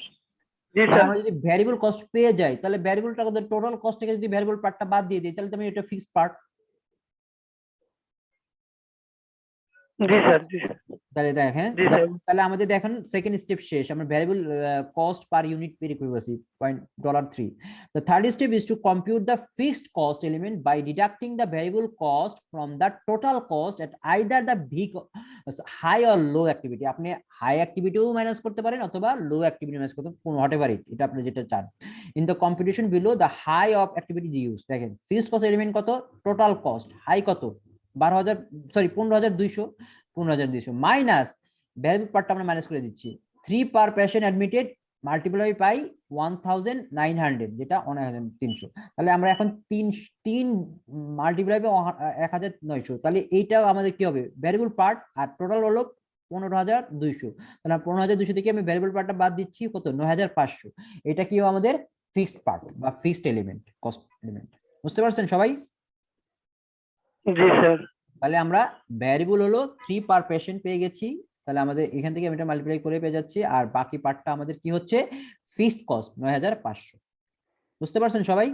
মানে আমরা যদি ভ্যারিয়েবল কস্ট পেয়ে যাই তাহলে ভ্যারিয়েবলটা কত? টোটাল কস্ট থেকে যদি ভ্যারিয়েবল পার্টটা বাদ দিয়ে দিই তাহলে তো আমি এটা ফিক্সড পার্ট। জি স্যার। জি স্যার। তাহলে দেখেন, তাহলে আমাদের দেখেন সেকেন্ড স্টেপ শেষ, আমরা ভ্যারিয়েবল কস্ট পার ইউনিট বের করেছি $3। The third step is to compute the fixed cost element by deducting the variable cost from the total cost at either the high or low activity. আপনি high অ্যাক্টিভিটিও minus করতে পারেন অথবা লো activity minus করতে পারেন, whatever ইট, এটা আপনি যেটা চান। In the competition below the high of activity use. দেখেন ফিক্সড কস্ট এলিমেন্ট কত? Total cost. হাই কত? 15200 মাইনাস ভ্যারিয়েবল পার্টটা আমরা মাইনাস করে দিচ্ছি। 3 পার পেশেন্ট অ্যাডমিটেড মাল্টিপ্লাই বাই 1900, যেটা 1300। তাহলে আমরা এখন 3 মাল্টিপ্লাই বাই 1900, তাহলে এইটাও আমাদের কি হবে ভ্যারিয়েবল পার্ট, আর টোটাল হলো 15200। তাহলে 15200 থেকে আমি ভ্যারিয়েবল পার্টটা বাদ দিচ্ছি কত 9500। এটা কি আমাদের ফিক্সড পার্ট বা ফিক্সড এলিমেন্ট, কস্ট এলিমেন্ট। বুঝতে পারছেন সবাই? জি স্যার। তাহলে আমরা ভ্যারিয়েবল হলো 3 পার পেশেন্ট পেয়ে গেছি, তাহলে আমাদের এখান থেকে আমি এটা মাল্টিপ্লাই করে পেয়ে যাচ্ছি, আর বাকি পার্টটা আমাদের কি হচ্ছে ফিক্সড কস্ট 9500। বুঝতে পারছেন সবাই?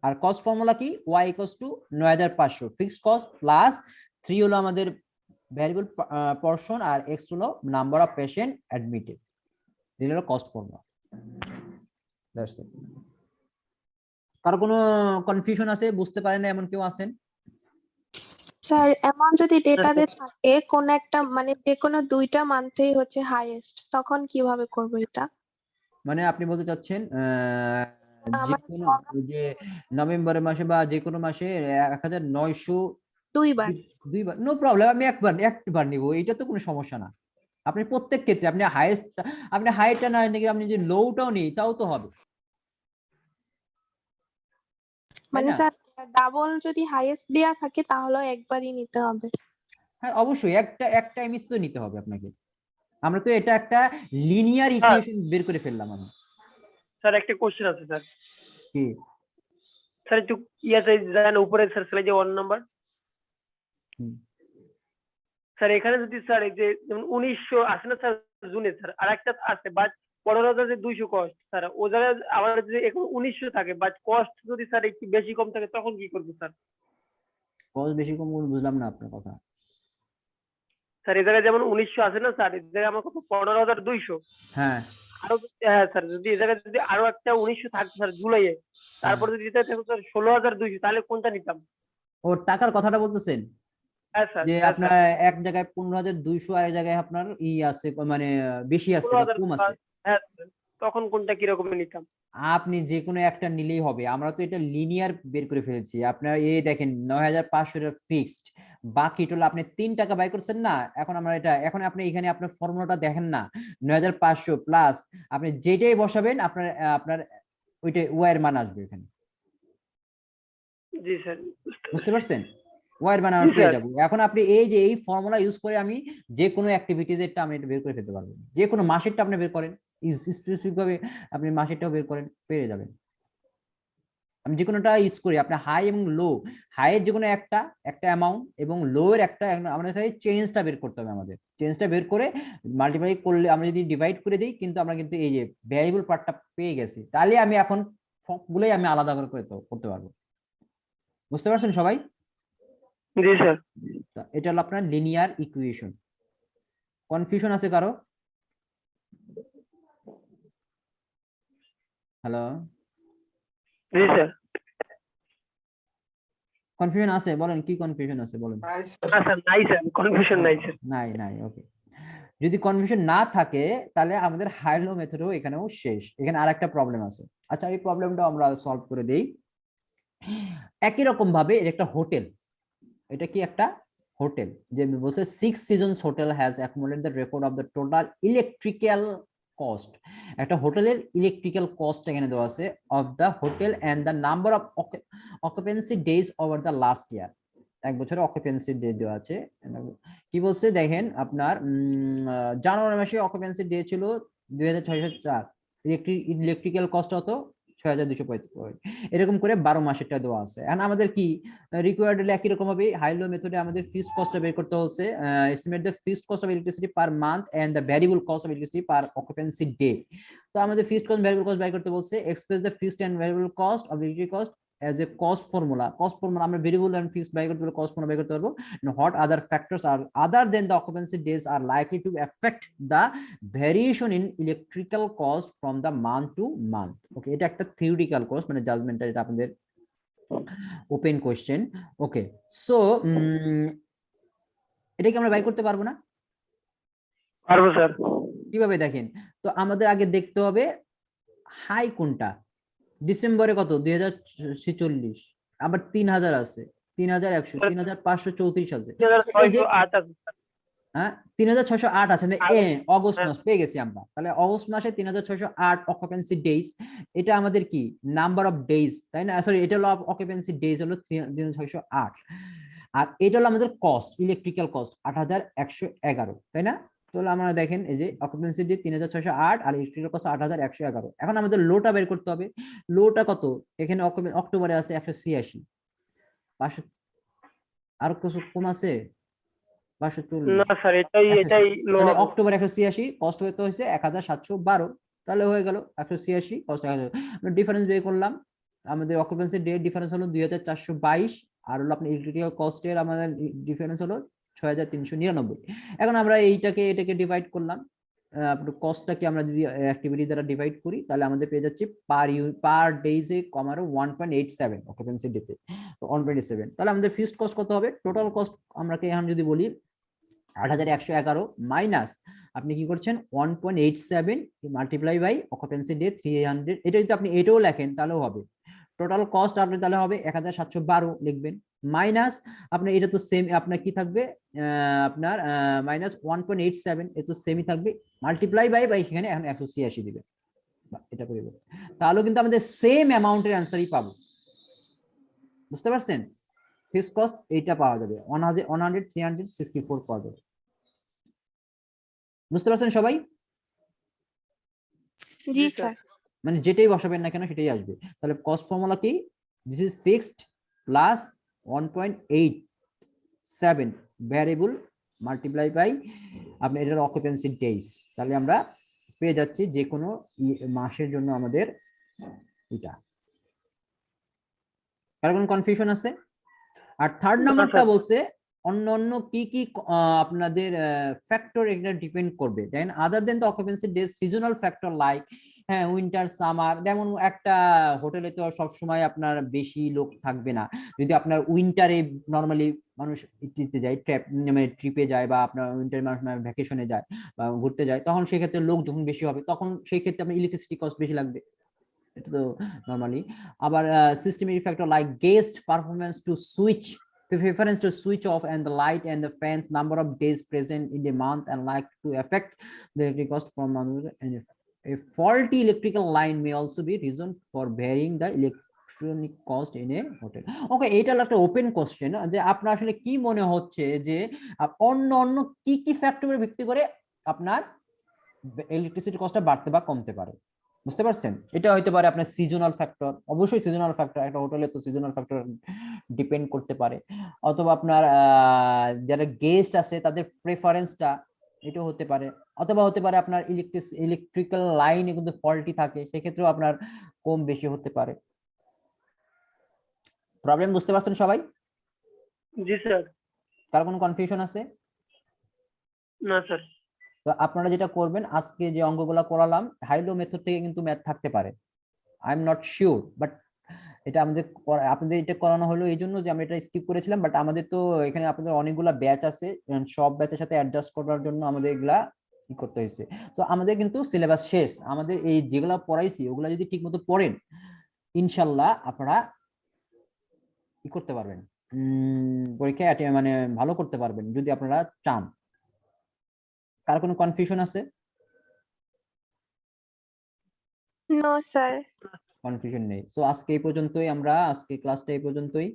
আর কস্ট ফর্মুলা কি y = 9500 ফিক্সড কস্ট প্লাস 3 হলো আমাদের ভ্যারিয়েবল পোরশন, আর x হলো নাম্বার অফ পেশেন্ট অ্যাডমিটেড। এটা হলো কস্ট ফর্মুলা। That's it. কার কোনো কনফিউশন আছে, বুঝতে পারেন না এমন কেউ আছেন? স্যার এমন যদি ডেটাতে থাকে কোন একটা মানে যে কোনো দুইটা মান্থেই হচ্ছে হাইয়েস্ট, তখন কিভাবে করব এটা? মানে আপনি বলতে চাচ্ছেন যে মানে কোনো যে নভেম্বরের মাসে বা যে কোনো মাসে 1900 দুইবার। দুইবার, নো প্রবলেম, আমি একবার নিব, এটা তো কোনো সমস্যা না। আপনি প্রত্যেক ক্ষেত্রে আপনি হাইয়েস্ট, আপনি হাইটা না নাকি আপনি যে লোটাও নেই তাও তো হবে, তাই মানে না? স্যার ডাবল যদি হাইয়েস্ট দেয়া থাকে তাহলে একবারই নিতে হবে। হ্যাঁ অবশ্যই একটা এমএস তো নিতে হবে আপনাকে। আমরা তো এটা একটা লিনিয়ার ইকুয়েশন বের করে ফেললাম আমি। স্যার একটা কোশ্চেন আছে স্যার। কি? স্যার একটু ইয়াতে যান উপরে স্যার, স্লাইডে 1 নাম্বার। হুম। স্যার এখানে যদি স্যার এই যে যেমন 1900 আছে না স্যার জুনে স্যার, আর একটা আছে বাট 15200 কস্ট স্যার, ও জায়গায় আবার যদি এখন 1900 থাকে বাট কস্ট যদি স্যার একটু বেশি কম থাকে তখন কি করবো স্যার? কজ বেশি কম বুঝলাম না আপনার কথা। স্যার এই জায়গায় যেমন 1900 আছে না স্যার, এই জায়গায় আমার কত 15200। হ্যাঁ আরো হ্যাঁ স্যার, যদি এই জায়গায় যদি আরো একটা 1900 থাকতো স্যার জুলাইয়ে, তারপরে যদি এটা থাকতো স্যার 16200, তাহলে কোনটা নিতাম? ও টাকার কথাটা বলতেছেন হ্যাঁ স্যার, যে হ্যাঁ আপনার স্যার। এক জায়গায় 15200 আর এক জায়গায় আপনার আছে মানে বেশি আছে বা 16000, কম আছে। হ্যাঁ স্যার, তখন কোনটা কিরকম নিতাম? আপনি যে কোনো একটা নিলেই হবে, আমরা তো এটা লিনিয়ার বের করে ফেলেছি। আপনার এই দেখেন 9500 এর ফিক্সড, বাকিটা হলো আপনি 3 টাকা বাই করছেন না। এখন আমরা এটা এখন আপনি এখানে আপনার ফর্মুলাটা দেখেন না, 9500 প্লাস আপনি যেটাই বসাবেন আপনার আপনার ওইটা ওয়াই এর মান আসবে এখানে। জি স্যার, বুঝতে পারছেন? ওয়াই এর মান জি আমরা পেয়ে স্যার। যাবো। এখন আপনি এই যে এই ফর্মুলা ইউজ করে আমি যে কোনো অ্যাক্টিভিটিজ এরটা আমি এটা বের করে ফেলতে পারবো, যে কোনো মাসেরটা আপনি বের করেন, স্পেসিফিক ভাবে আপনি মাসেরটাও বের করেন, পেয়ে যাবেন। আমি যে কোনোটা ইউজ করি, আপনার হাই এবং লো, হাইয়ের যে কোনো একটা অ্যামাউন্ট এবং লো এর একটা, আমাদের চেঞ্জটা বের করতে হবে। আমাদের চেঞ্জটা বের করে মাল্টিপ্লাই করলে আমরা যদি ডিভাইড করে দিই, কিন্তু আমরা কিন্তু এই যে ভ্যারিয়েবল পার্টটা পেয়ে গেছি, তাহলে আমি এখন সবগুলোই আমি আলাদা করে করতে পারবো। বুঝতে পারছেন সবাই? জি স্যার। এটা হলো আপনার লিনিয়ার ইকুয়েশন। কনফিউশন আছে কারো? হ্যালো, জি স্যার। কনফিউশন আছে? বলেন কি কনফিউশন আছে বলেন। না স্যার, নাই স্যার, কনফিউশন নাই স্যার। নাই নাই, ওকে। যদি কনফিউশন না থাকে তাহলে আমাদের হাই লো মেথডও এখানেও শেষ। এখানে আরেকটা প্রবলেম আছে। আচ্ছা এই প্রবলেমটা আমরা সলভ করে দেই। একই রকম ভাবে এটা একটা হোটেল, এটা কি একটা হোটেল, যে বলছে 6 seasons hotel has accumulated the record of the total electrical cost. একটা হোটেলের ইলেকট্রিক্যাল কস্ট এখানে দেওয়া আছে of the hotel and the number of occupancy days over the last year. এক বছরে অকুপেন্সি ডে দেওয়া আছে। কি বলছে দেখেন, আপনার জানুয়ারি মাসে অকুপেন্সি ডে ছিল 2604, ইলেকট্রিক্যাল কস্ট হতো 6245, এরকম করে 12 মাসেরটা দেওয়া আছে। এখন আমাদের কি রিকোয়ার্ড হলে একই রকম ভাবে হাই লো মেথডে আমাদের ফিক্সড কস্টটা বের করতে হচ্ছে। Estimate the fixed cost of electricity per month and the variable cost of electricity per occupancy day. তো আমাদের ফিক্সড কস্ট ভ্যারিয়েবল কস্ট বের করতে বলছে। Express the fixed and variable cost of electric cost as a cost formula. Cost formula আমরা variable and fixed বাই করতে পারবো, cost formula by করতে পারবো। What other factors are other than the occupancy days are likely to affect the variation in electrical cost from the month to month? Okay, এটা একটা theoretical cost, মানে judgmental, এটা আপনাদের ওপেন কোশ্চেন। ওকে, so এটা কি আমরা বাই করতে পারবো না? পারবো স্যার। কিভাবে দেখেন তো, আমাদের আগে দেখতে হবে হাই কোনটা। ডিসেম্বরে কত 2046, আবার 3000 আছে, 3100, 3534 আছে। এই যে 3608 আছে স্যার। হ্যাঁ 3608 আছে না, অগস্ট হ্যাঁ। মাস পেয়ে গেছি আমরা। তাহলে অগস্ট মাসে 3608 অকুপেন্সি ডেজ, এটা আমাদের কি নাম্বার অফ ডেজ, তাই না? সরি, এটা হলো অকুপেন্সি ডেজ হলো 3608, আর এটা হলো আমাদের কস্ট, ইলেকট্রিক্যাল কস্ট 8111, তাই না? তাহলে আমরা দেখেন এই যে অকুপেন্সি ডে 3608 আর ইলেকট্রিক্যাল কস্ট 8111। এখন আমাদের লোটা বের করতে হবে। লোটা কত? এখানে অক্টোবরে আছে 186, 500, আর কিছু কম আছে 540। না স্যার, এটাই লো তাহলে হবে। অক্টোবর 186, কষ্ট হতে হয়েছে 1712, তাহলে হয়ে গেল 186 কষ্ট। ডিফারেন্স বের করলাম, আমাদের অকুপেন্সি ডে ডিফারেন্স হলো 2422, আর হলো আপনার ইলেকট্রিক্যাল কস্টের আমাদের ডিফারেন্স হলো 6399। এখন আমরা এটাকে ডিভাইড করলাম, আপনার কস্টটাকে আমরা যদি অ্যাক্টিভিটি দ্বারা ডিভাইড করি, তাহলে আমাদের পেয়ে যাচ্ছে পার ডেজে কমারো 1.87 অকুপেন্সি ডেতে 1.87। তাহলে আমাদের ফিক্সড কস্ট কত হবে? টোটাল কস্ট আমরা এখন যদি বলি 8111 মাইনাস আপনি কি করছেন 1.87 মাল্টিপ্লাই বাই অকুপেন্সি ডে 300। এটা যদি আপনি এটাও লেখেন তাহলেও হবে। টোটাল কস্ট আপনি তাহলে হবে 1712 লিখবেন, মাইনাস আপনার এটা তো সেম, আপনার কি থাকবে আপনার মাইনাস 1.87, এটা তো সেমই থাকবে, মাল্টিপ্লাই বাই এখানে এখন 186 দিবেন, এটা পরিবর্তন, তাহলে কিন্তু আমাদের সেম অ্যামাউন্টের অ্যান্সারই পাবো। বুঝতে পারছেন? ফিক্সড কস্ট এইটা পাওয়া যাবে 100 364 পাওয়া যাবে। বুঝতে পারছেন সবাই? জি স্যার। মানে যেটাই বসাবেন না কেন সেটাই আসবে। তাহলে কস্ট ফর্মুলা কি? This is fixed plus 1.87 variable multiply by আপনি এটার অকুপেন্সি ডেজ। তাহলে আমরা পেয়ে যাচ্ছি যে কোনো মাসের জন্য আমাদের এটা। কার কোনো কনফিউশন আছে? আর থার্ড নাম্বারটা বলছে অন্য কি কি আপনাদের ফ্যাক্টর এটা ডিপেন্ড করবে, then other than the occupancy days seasonal factor like, হ্যাঁ উইন্টার সামার, যেমন একটা হোটেলে তো সব সময় আপনার বেশি লোক থাকবে না। যদি আপনার উইন্টারে নরমালি মানুষ ইটিতে যায়, মানে ট্রিপে যায়, বা আপনার উইন্টার মানুষ ভ্যাকেশনে যায় বা ঘুরতে যায়, তখন সেক্ষেত্রে লোক যখন বেশি হবে তখন সেই ক্ষেত্রে আপনার ইলেকট্রিসিটি কস্ট বেশি লাগবে, এটা তো নরমালি। আবার systematic factor like guest performance to switch preference to switch off and the light and the fans, number of days present in the month, and like to affect the electric cost from another. And a faulty electrical line may also be reason for varying the electronic cost in a hotel. Okay, এটা একটা open question, যে আপনার আসলে কি মনে হচ্ছে যে অন্য কি কি ফ্যাক্টরের ভিত্তি করে আপনার ইলেকট্রিসিটি কস্টটা বাড়তে বা কমতে পারে? বুঝতে পারছেন? এটা হইতে পারে আপনার সিজনাল ফ্যাক্টর, অবশ্যই সিজনাল ফ্যাক্টর, একটা হোটেলে তো সিজনাল ফ্যাক্টর ডিপেন্ড করতে পারে, অথবা আপনার যারা গেস্ট আছে তাদের প্রেফারেন্সটা এটা হতে পারে, অথবা হতে পারে আপনার ইলেকট্রিক্যাল লাইনে কিন্তু ফল্টি থাকে, সেক্ষেত্রেও আপনার কম বেশি হতে পারে। প্রবলেম বুঝতে পারছেন সবাই? জি স্যার। কার কোনো কনফিউশন আছে? না স্যার। তো আপনারা যেটা করবেন, আজকে যে অঙ্কগুলো করালাম হাইলো মেথড থেকে কিন্তু ম্যাথ থাকতে পারে, I am not sure, but এটা আপনাদের এটা করানো হলো এই জন্য যে আমরা এটা স্কিপ করেছিলাম, বাট আমাদের তো এখানে আপনাদের অনেকগুলা ব্যাচ আছে, সব ব্যাচের সাথে অ্যাডজাস্ট করার জন্য আমাদের এগুলা কি করতে হয়েছে। তো আমাদের কিন্তু সিলেবাস শেষ, আমাদের এই যেগুলা পড়াইছি ওগুলা যদি ঠিক মতো পড়েন, ইনশাল্লাহ আপনারা কি করতে পারবেন, পরীক্ষায় মানে ভালো করতে পারবেন যদি আপনারা চান। কার কোনো কনফিউশন আছে? No sir. কনফিউশন নেই। সো আজকে এই পর্যন্তই, আমরা আজকে ক্লাসটা এই পর্যন্তই।